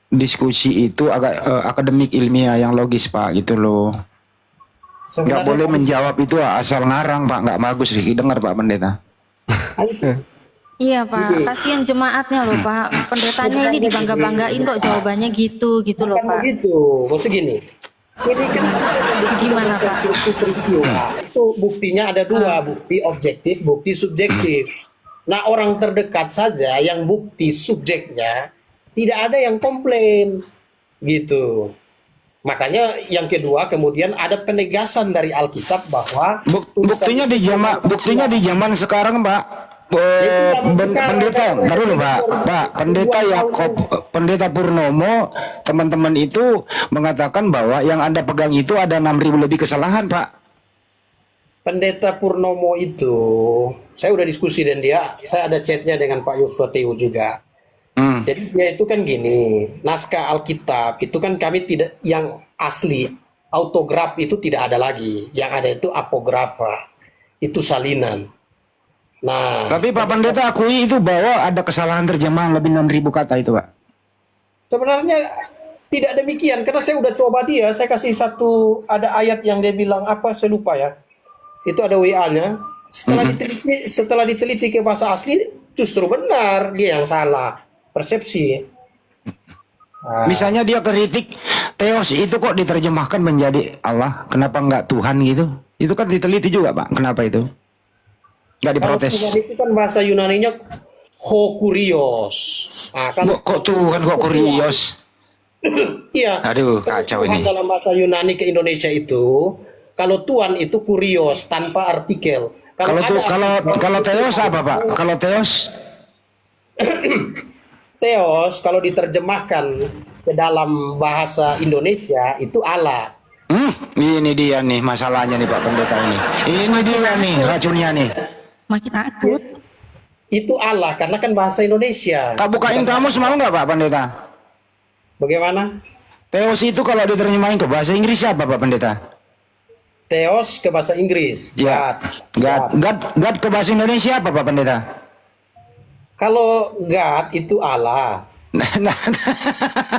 diskusi itu agak akademik ilmiah yang logis Pak gitu loh. Nggak Sebenarnya boleh menjawab itu asal ngarang Pak, nggak bagus dengar Pak Pendeta. Iya Pak, kasihan jemaatnya loh Pak. Pendetanya ini dibangga-banggain kok jawabannya gitu loh bukan Pak. begitu. Maksud gini. Ini kan Gimana, Pak? prinsip peristiwa. Itu buktinya ada dua, bukti objektif, bukti subjektif. Nah, orang terdekat saja yang bukti subjeknya tidak ada yang komplain gitu. Makanya yang kedua kemudian ada penegasan dari Alkitab bahwa Buktinya di zaman sekarang Pak. Pendeta, ntar dulu Pak, Pendeta Yakob, Pendeta Purnomo, teman-teman itu mengatakan bahwa yang Anda pegang itu ada 6.000 lebih kesalahan Pak. Pendeta Purnomo itu, saya udah diskusi dan saya ada chatnya dengan Pak Yosua Teu juga. Jadi dia itu kan gini, naskah Alkitab itu kan kami tidak, yang asli, autograf itu tidak ada lagi. Yang ada itu apografa, itu salinan. Nah, Tapi Pak Pendeta akui itu bahwa ada kesalahan terjemahan lebih 6.000 kata itu Pak. sebenarnya tidak demikian, karena saya udah coba dia, saya kasih ada ayat yang dia bilang apa, saya lupa ya. Itu ada WA-nya. Setelah diteliti ke bahasa asli, justru benar, dia yang salah. Persepsi. Misalnya dia kritik Theos itu kok diterjemahkan menjadi Allah, kenapa enggak Tuhan gitu? Itu kan diteliti juga Pak, kenapa itu? Enggak Kalau diprotes. Tuhan itu kan bahasa Yunaninya Hokurios. Nah, Kok Tuhan kok kurios? Iya. Aduh, Kalau kacau Tuhan ini. dalam bahasa Yunani ke Indonesia itu, kalau Tuhan itu kurios tanpa artikel. Kalau Theos apa Pak? Kalau Theos Theos kalau diterjemahkan ke dalam bahasa Indonesia itu Allah. ini dia nih masalahnya nih Pak Pendeta ini. Ini dia nih racunnya nih. Makin akut. Itu Allah karena kan bahasa Indonesia. Tak bukain kamus mau nggak Pak Pendeta? Bagaimana? Theos itu kalau diterjemahin ke bahasa Inggris apa Pak Pendeta? Theos ke bahasa Inggris. Ya. God ke bahasa Indonesia apa Pak Pendeta? Kalau God itu Allah. Nah,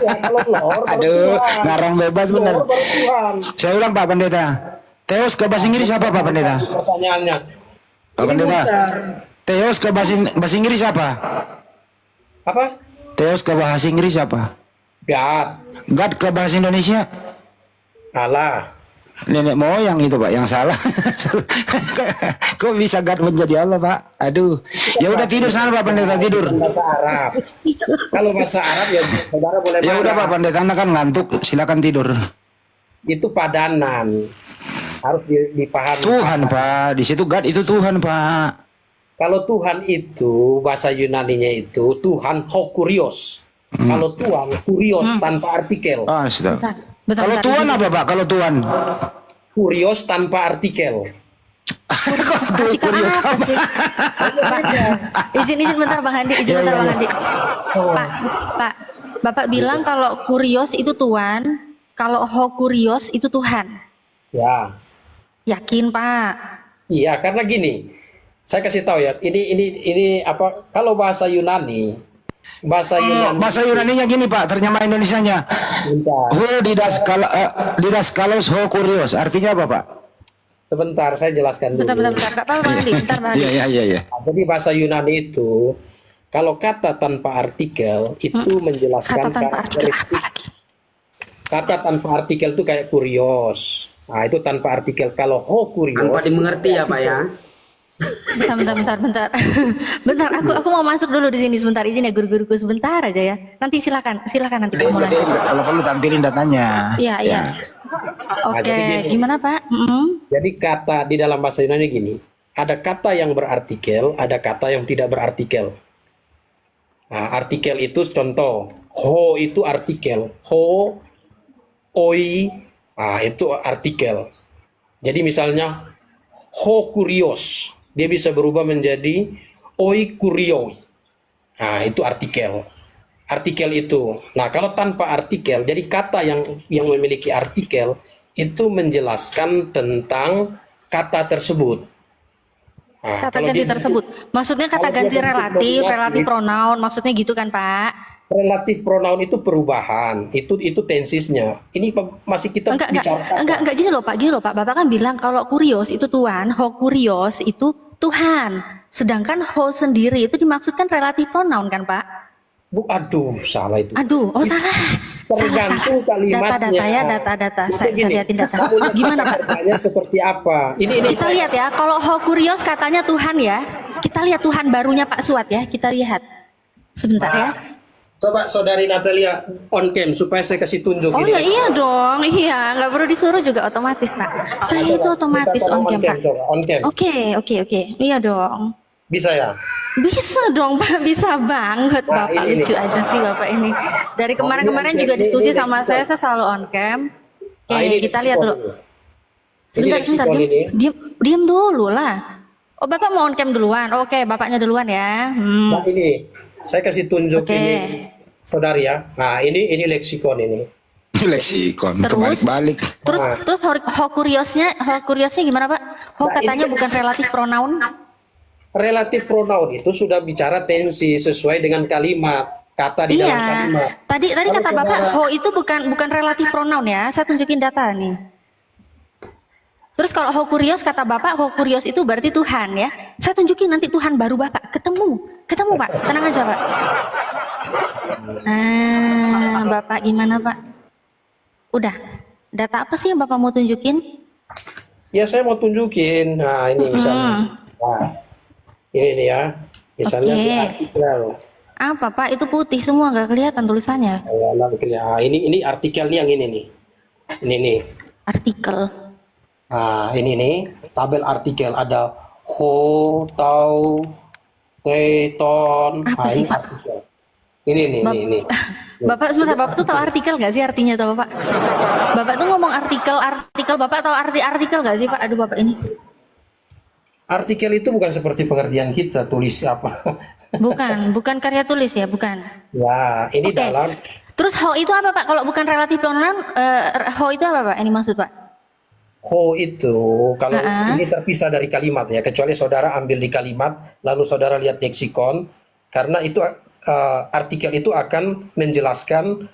Ya, kalau Lord baru aduh, Tuhan. ngarang bebas bener. Lord baru Tuhan. Saya ulang Pak Pendeta. Theos ke bahasa Inggris apa Pak Pendeta? Pertanyaannya. Pak Ini Pendeta. mutar. Theos ke bahasa Inggris apa? Apa? Theos ke bahasa Inggris apa? God. God ke bahasa Indonesia? Allah. Nenek moyang itu Pak yang salah. Kok bisa God menjadi Allah Pak? Aduh. Ya udah tidur sana Pak Pendeta tidur. Bahasa Arab. Kalau bahasa Arab ya saudara boleh Ya udah marah. Pak Pendeta Anda kan ngantuk, silakan tidur. Itu padanan. Harus dipahami. Tuhan Pak, di situ God itu Tuhan Pak. Kalau Tuhan itu bahasa Yunaninya itu Tuhan Hokurios. Kalau Tuhan Kurios tanpa artikel. Ah, sudah. Bentar, Kalau Tuhan apa Pak? Kalau Tuhan? Kurios tanpa artikel. Artikel apa sih? Pak, izin bentar Bang Handi, Ya, Bang ya. Handi. Pak, Bapak bilang kalau kurios itu Tuhan, kalau hokurios itu Tuhan. Ya. Yakin Pak? Iya, karena gini. Saya kasih tahu ya. Ini apa? Kalau bahasa Yunani, bahasa Yunani. Bahasa Yunaninya gini Pak, terjemah Indonesianya. Bentar, Ho didaskalos ho kurios. Artinya apa Pak? sebentar, saya jelaskan dulu. Bentar, Kak Pak Hadi, bentar Pak Hadi. Iya. Jadi bahasa Yunani itu, kalau kata tanpa artikel itu menjelaskan Kata tanpa artikel apa karakteristik. lagi? Kata tanpa artikel itu kayak kurios. Nah, itu tanpa artikel. Kalau ho kurios, Tanpa dimengerti ya Pak ya. Bentar. Bentar, aku mau masuk dulu di sini sebentar, izin ya guru-guruku sebentar aja ya. Nanti silakan nanti kamu Jadi lanjut. kalau perlu tampilin datanya. Iya. Oke, jadi gini. gimana Pak? Jadi kata di dalam bahasa Yunani gini, ada kata yang berartikel, ada kata yang tidak berartikel. Nah, artikel itu contoh, ho itu artikel, ho, oi, nah itu artikel. Jadi misalnya ho kurios, dia bisa berubah menjadi oi kurioi. Nah, itu artikel. Artikel itu. Nah, kalau tanpa artikel, jadi kata yang memiliki artikel itu menjelaskan tentang kata tersebut. Nah, Kata kalau ganti dia- tersebut. Maksudnya kata kalau dia ganti bentuk relatif nominatif, pronoun, maksudnya gitu kan Pak? relatif pronoun itu perubahan, itu tensisnya. Ini masih kita bicara kata. Enggak gini loh Pak. Bapak kan bilang kalau kurios itu tuan, ho kurios itu Tuhan. Sedangkan ho sendiri itu dimaksudkan relatif pronoun kan Pak? Aduh, salah itu. Aduh, salah. Tergantung kalimatnya. Data ya, data. Itu Saya gini, lihatin data. kamunya Gimana kata Pak? kerjanya seperti apa? Ini Kita lihat ya, kalau ho kurios katanya Tuhan ya. Kita lihat Tuhan barunya Pak Suat ya. Kita lihat. Sebentar ya. Coba saudari Natalia on cam supaya saya kasih tunjuk Oh ini. ya iya dong, iya nggak perlu disuruh juga otomatis Pak. Saya itu otomatis Minta tolong on cam Pak. coba, on cam. Oke, iya dong. Bisa ya? Bisa dong Pak, bisa banget Nah, Bapak, ini lucu nih. aja sih Bapak ini. Dari kemarin-kemarin juga ini diskusi leksikon. sama saya selalu on cam. Oke, Nah, ini kita leksikon lihat dulu. ini. Sebentar, leksikon ini. diam dulu lah. Oh Bapak mau on cam duluan? Oke, Bapaknya duluan ya. Nah ini, saya kasih tunjuk Oke. ini, saudari ya. Nah ini leksikon ini. Leksikon Terus? kebalik-balik. Terus ho kuriosnya gimana Pak? Ho Nah, katanya ini- bukan relatif pronoun. Relatif pronoun itu sudah bicara tensi sesuai dengan kalimat, kata di dalam Iya. kalimat. Tadi Kalau kata Bapak saudara- ho itu bukan relatif pronoun ya. Saya tunjukin data nih. Terus kalau ho kurios kata Bapak, ho kurios itu berarti Tuhan ya. Saya tunjukin nanti Tuhan baru Bapak. Ketemu Pak. Tenang aja Pak. Bapak gimana Pak? Udah. Data apa sih yang Bapak mau tunjukin? Ya saya mau tunjukin. Nah ini misalnya. Nah, ini nih ya. Misalnya Oke. di artikel. Apa Pak? Itu putih semua nggak kelihatan tulisannya. Nah, ini artikelnya yang ini nih. Ini nih. Artikel. Nah, ini nih, tabel artikel ada ho, tau, te, ton. Apa Nah, sih, ini Pak? artikel. Ini. Bapak sebentar, Bapak tuh tahu artikel nggak sih artinya tuh Bapak? Bapak tuh ngomong artikel, Bapak tahu artikel nggak sih Pak? Aduh Bapak ini. Artikel itu bukan seperti pengertian kita, tulis apa. Bukan karya tulis ya, bukan. Ya, ini Oke. dalam Terus ho itu apa Pak? Kalau bukan relatif pronoun, ho itu apa Pak? Ini maksud Pak? ho itu, kalau ini terpisah dari kalimat ya, kecuali saudara ambil di kalimat, lalu saudara lihat leksikon, karena itu artikel itu akan menjelaskan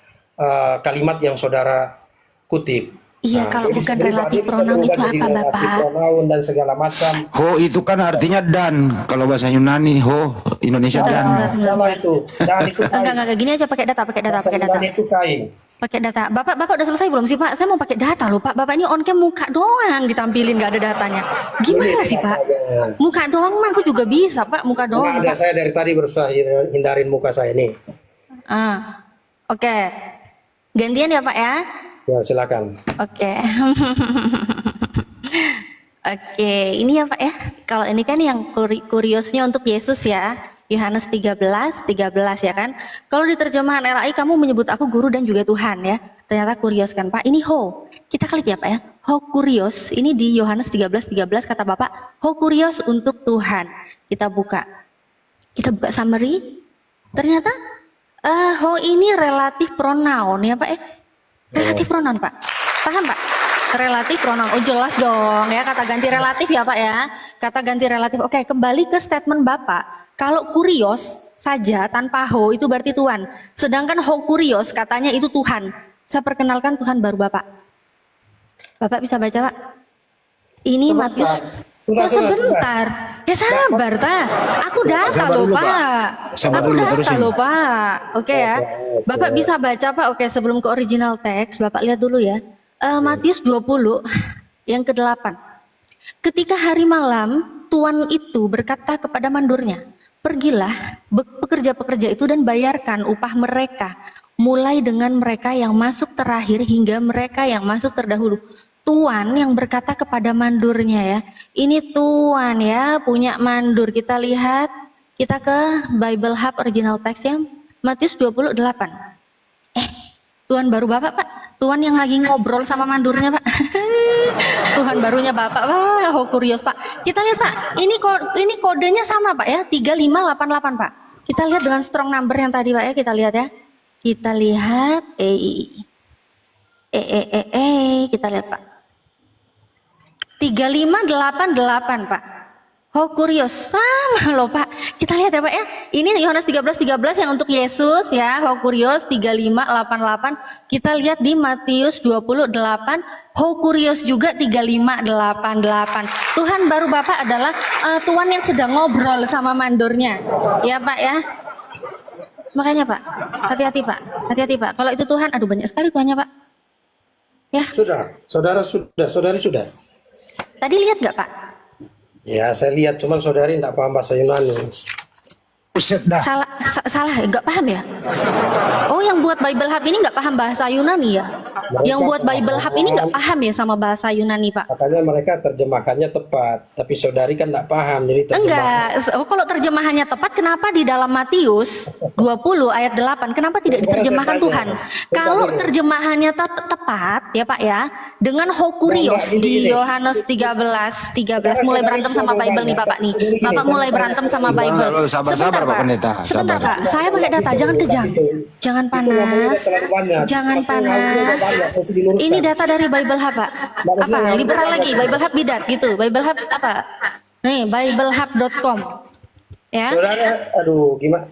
kalimat yang saudara kutip. Iya, Nah, kalau dia bisa bukan berubah, relatif dia bisa pronoun berubah itu jadi apa, relatif Bapak? pronoun dan segala macam. Ho itu kan artinya dan. Kalau bahasa Yunani ho, Indonesia dan. Salah itu. Dan itu kain. Enggak, gini aja pakai data. Bahasa Yunani itu kain. Pakai data. Bapak udah selesai belum sih Pak? Saya mau pakai data loh Pak. Bapak ini on cam muka doang ditampilin, nggak ada datanya. Gimana sih Pak? Muka doang mah aku juga bisa Pak, muka Nggak doang. ada, Pak. saya dari tadi berusaha hindarin muka saya nih. Oke. Gantian ya Pak ya? Ya, silakan. Oke. Oke, ini ya Pak ya. Kalau ini kan yang kuriosnya untuk Yesus ya. Yohanes 13 ya kan. Kalau di terjemahan LAI kamu menyebut aku guru dan juga Tuhan ya. Ternyata kurios kan Pak. Ini ho. Kita klik ya Pak ya. Ho kurios. Ini di Yohanes 13 kata Bapak. Ho kurios untuk Tuhan. Kita buka summary. Ternyata ho ini relatif pronoun ya Pak ya. Relatif pronoun Pak. Paham Pak? relatif pronoun. Oh jelas dong ya, kata ganti relatif ya Pak ya. Kata ganti relatif. Oke, kembali ke statement Bapak. Kalau kurios saja tanpa ho itu berarti Tuhan. Sedangkan ho kurios katanya itu Tuhan. Saya perkenalkan Tuhan baru Bapak. Bapak bisa baca Pak? Ini Matius. Kok sebentar? Ya sabar ta. Aku data Sabar loh dulu, Pak. Sabar Aku dulu, data terusin. loh Pak. Oke ya. Bapak bisa baca Pak. Oke, sebelum ke original teks, Bapak lihat dulu ya. Matius 20 yang ke-8. Ketika hari malam, tuan itu berkata kepada mandurnya, "Pergilah pekerja-pekerja itu dan bayarkan upah mereka, mulai dengan mereka yang masuk terakhir hingga mereka yang masuk terdahulu." Tuan yang berkata kepada mandurnya ya. Ini tuan ya, punya mandur. Kita lihat, kita ke Bible Hub original text ya. Matius 28. Tuan baru Bapak Pak. Tuan yang lagi ngobrol sama mandurnya Pak. Tuhan barunya Bapak. Wah, kurios Pak. Kita lihat Pak. Ini kodenya sama Pak ya. 3588 Pak. Kita lihat dengan strong number yang tadi Pak ya. Kita lihat ya. Kita lihat. Kita lihat Pak. 3588 Pak. Kurios sama loh Pak. Kita lihat ya Pak ya. Ini Yohanes 13:13 yang untuk Yesus ya. Kurios 3588. Kita lihat di Matius 28. Kurios juga 3588. Tuhan baru Bapak adalah tuan yang sedang ngobrol sama mandornya. Ya Pak ya. Makanya Pak, hati-hati Pak. Hati-hati Pak. Kalau itu Tuhan, aduh banyak sekali Tuhannya Pak. Ya. Saudari sudah. Tadi lihat nggak Pak? Ya, saya lihat, cuman saudari tidak paham bahasa Yunani. Buset dah. Salah ya? Nggak paham ya? Oh, yang buat Bible Hub ini nggak paham bahasa Yunani ya? Yang buat Bible Hub ini nggak paham ya sama bahasa Yunani Pak? Makanya mereka terjemahkannya tepat, tapi saudari kan tidak paham, jadi terjemahan. Enggak, kalau terjemahannya tepat, kenapa di dalam Matius 20 ayat 8, kenapa tidak diterjemahkan Tuhan? Kalau terjemahannya tepat, ya Pak ya, dengan hokurios di Yohanes 13 mulai berantem sama Bible nih Bapak nih. Bapak mulai berantem sama Bible. Sabar, Pak Pendeta. Sebentar Sabar. Pak, saya pakai data, jangan kejang. Jangan panas. Jangan panas. Ini data dari Bible Hub Pak. Apa? Liberal lagi, Bible Hub bidat gitu. Bible Hub apa? Nih, biblehub.com. Ya. Saudara, aduh, gimana?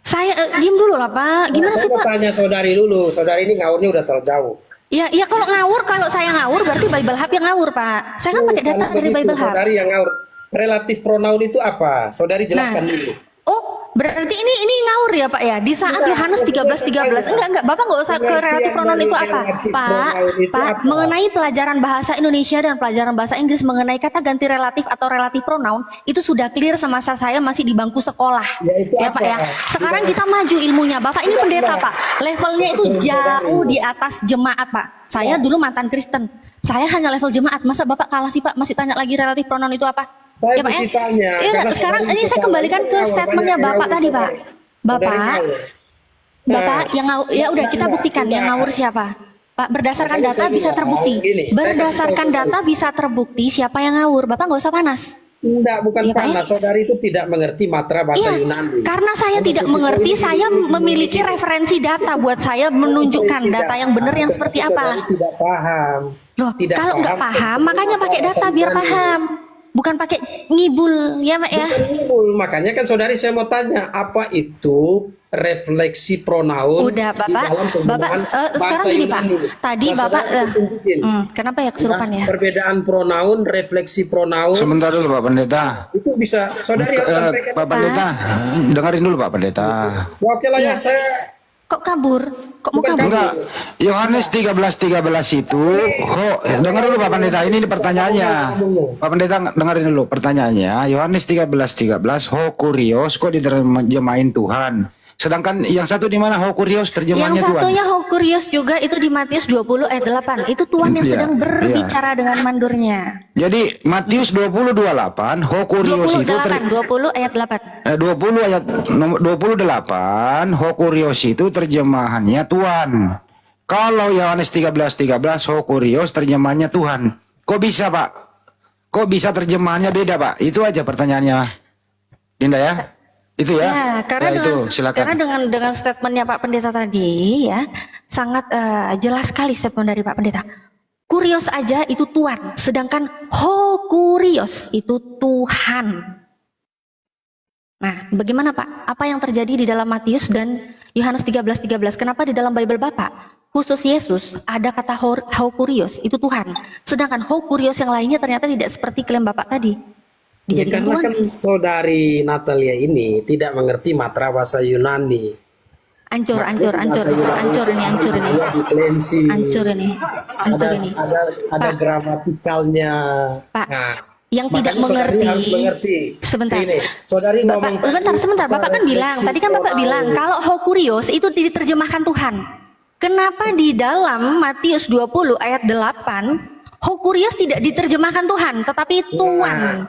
Saya diem dulu lah Pak. Gimana Saya sih mau Pak? tanya saudari dulu. Saudari ini ngawurnya udah terlalu jauh. Ya kalau ngawur, kalau saya ngawur berarti Bible Hub yang ngawur Pak. Saya kan pakai data Kalau dari begitu, Bible Hub. Saudari yang ngawur. Relatif pronoun itu apa? Saudari jelaskan Nah. dulu. Oh, berarti ini ngawur ya Pak ya? Di saat Yohanes 13:13. Enggak, Bapak nggak usah ke relatif pronoun itu apa. Pak, mengenai pelajaran bahasa Indonesia dan pelajaran bahasa Inggris mengenai kata ganti relatif atau relatif pronoun itu sudah clear semasa saya masih di bangku sekolah. Ya Pak ya. Sekarang kita maju ilmunya. Bapak ini pendeta Pak. Levelnya itu jauh di atas jemaat Pak. Saya dulu mantan Kristen. Saya hanya level jemaat. Masa Bapak kalah sih Pak? Masih tanya lagi relatif pronoun itu apa? Saya Ya Pak mesti ya. tanya, Ya, karena sekarang saudari ini saya salah. kembalikan ke Banyak statementnya yang Bapak ngawur, tadi Pak. saudari. Bapak, Saudari ngawur. Bapak yang ngawur, ya udah kita Sudah, buktikan yang sudah. ngawur siapa. Pak, berdasarkan Makanya data saya bisa bilang, terbukti. gini, saya kasih Berdasarkan tahu data bisa terbukti siapa yang ngawur. Bapak nggak usah panas. Enggak, bukan Iya, Pak, karena ya? saudari itu tidak mengerti matra bahasa Iya, Yunani. karena saya tidak mengerti, saya memiliki referensi data buat saya menunjukkan data yang benar yang seperti Saudari apa. tidak paham. Loh, Tidak kalau nggak paham, makanya pakai data biar Yunani. paham. Bukan pakai ngibul, ya Pak ya. Bukan ngibul. Makanya kan saudari saya mau tanya, apa itu refleksi pronoun Udah di Bapak, dalam penggunaan sekarang bahasa gini Pak. Yunani? Tadi Nah, Bapak, saudari saya tunjukin. kenapa ya kesurupan ya? Perbedaan pronoun, refleksi pronoun, Sebentar dulu Pak Pendeta. itu bisa saudari harus sampaikan. Pak Pendeta, dengerin dulu Pak Pendeta. Oke lah ya, saya Kok kabur? Kok mau Bukan kabur? Enggak, Yohanes 13:13 itu, dengar dulu Pak Pendeta, ini pertanyaannya. Pak Pendeta dengerin dulu pertanyaannya. Yohanes 13:13, kurios kok diterjemahin Tuhan. Sedangkan yang satu di mana kurios terjemahannya Yang Tuhan. satunya kurios juga itu di Matius 20 ayat 8. Itu Tuhan yang Iya, sedang iya. berbicara dengan mandurnya. Jadi Matius 20:28, kurios itu 20 ayat 8. 20 ayat 28, kurios itu terjemahannya Tuhan. Kalau Yohanes 13:13, kurios terjemahannya Tuhan. Kok bisa Pak? Kok bisa terjemahannya beda Pak? Itu aja pertanyaannya. Dinda ya? Itu ya? Ya, karena Ya, dengan, itu silakan. karena dengan statementnya Pak Pendeta tadi ya sangat jelas sekali statement dari Pak Pendeta. Kurios aja itu Tuhan, sedangkan Hokurios itu Tuhan. Nah, bagaimana Pak? Apa yang terjadi di dalam Matius dan Yohanes 13:13? Kenapa di dalam Bible Bapak, khusus Yesus, ada kata Hokurios, itu Tuhan. Sedangkan Hokurios yang lainnya ternyata tidak seperti klaim Bapak tadi. Ya, Dijadikan karena Tuhan. kan saudari Natalia ini tidak mengerti matra bahasa Yunani. Hancur ini. Ada Pak. gramatikalnya. Pak, Nah, yang tidak makanya saudari mengerti. harus mengerti. Sebentar. Sini, saudari ngomong tadi, Sebentar. Bapak kan bilang, tadi kan Bapak bilang kalau Hokurios itu diterjemahkan Tuhan. Kenapa di dalam Matius 20 ayat 8 Hokurios tidak diterjemahkan Tuhan, tetapi Tuhan?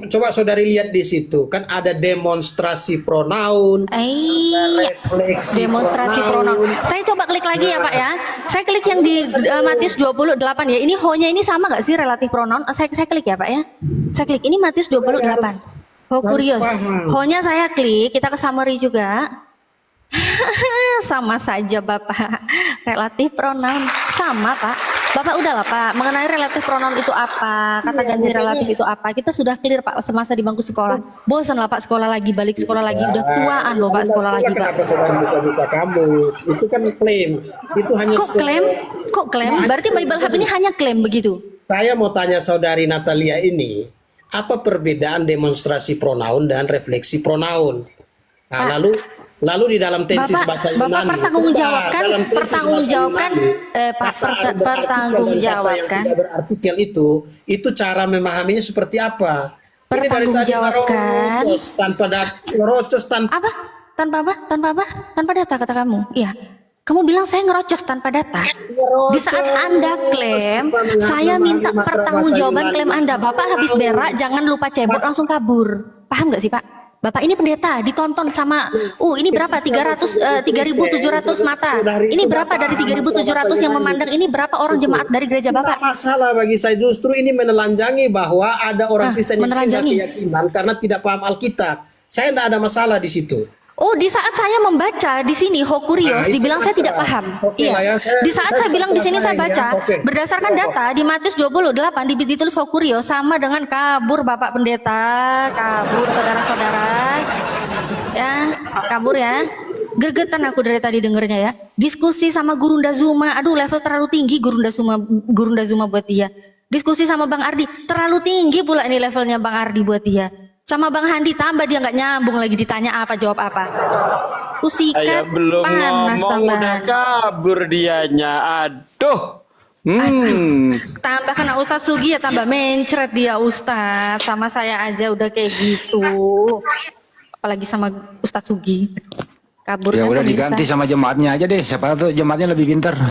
coba saudari lihat di situ, kan ada demonstrasi pronoun, refleksi Demonstrasi pronoun. Saya coba klik lagi ya Pak ya. Saya klik yang di Matius 28 ya. Ini ho-nya ini sama nggak sih relatif pronoun? Saya klik ya Pak ya. Saya klik ini Matius 28. Hokurios. Ho-nya saya klik, kita ke summary juga. Sama saja Bapak. Relatif pronoun sama Pak. Bapak udahlah Pak, mengenai relatif pronoun itu apa, kata ganti relatif itu apa, kita sudah clear Pak semasa di bangku sekolah. Bosan lah Pak sekolah lagi, balik sekolah lagi, udah tuaan loh Pak sekolah lagi Pak. Kenapa saudari buka-buka kamus? Itu kan klaim. Itu hanya Kok klaim? Berarti Bible Hub ini hanya klaim begitu? Saya mau tanya saudari Natalia ini, apa perbedaan demonstrasi pronoun dan refleksi pronoun? Nah, lalu di dalam tensis bahasa Yunani, Bapak pertanggungjawabkan tidak berartikel itu cara memahaminya seperti apa? Ini dari tadi Pertanggungjawabkan. ngerocos tanpa Apa? Tanpa data kata kamu. Iya. Kamu bilang saya ngerocos tanpa data. Di saat Anda klaim, saya minta pertanggungjawaban klaim Anda. Bapak habis berak, jangan lupa cebok langsung kabur. Paham nggak sih Pak? Bapak ini pendeta, ditonton sama, ini berapa? 3.700 mata. Ini berapa dari 3.700 yang memandang ini berapa orang jemaat dari gereja Bapak? masalah bagi saya, justru ini menelanjangi bahwa ada orang Kristen yang punya keyakinan karena tidak paham Alkitab. Saya tidak ada masalah di situ. Oh, di saat saya membaca di sini Hokurios, dibilang saya tidak paham. Iya. Di saat saya bilang di sini saya baca, berdasarkan data di Matius 28 ditulis Hokurios sama dengan kabur Bapak Pendeta, kabur saudara-saudara. Ya, kabur ya. Gergetan aku dari tadi dengernya ya. Diskusi sama Gurunda Zuma, aduh level terlalu tinggi Gurunda Zuma buat dia. Diskusi sama Bang Ardi, terlalu tinggi pula ini levelnya Bang Ardi buat dia. Sama Bang Handi tambah dia nggak nyambung lagi, ditanya apa jawab apa. Kusikat belum panas ngomong tambah. udah kabur dianya. Aduh. Tambah kena Ustadz Sugi ya tambah mencret dia Ustadz. Sama saya aja udah kayak gitu. Apalagi sama Ustadz Sugi. Kabur Ya kan udah pemirsa. diganti sama jemaatnya aja deh. Siapa tahu jemaatnya lebih pintar.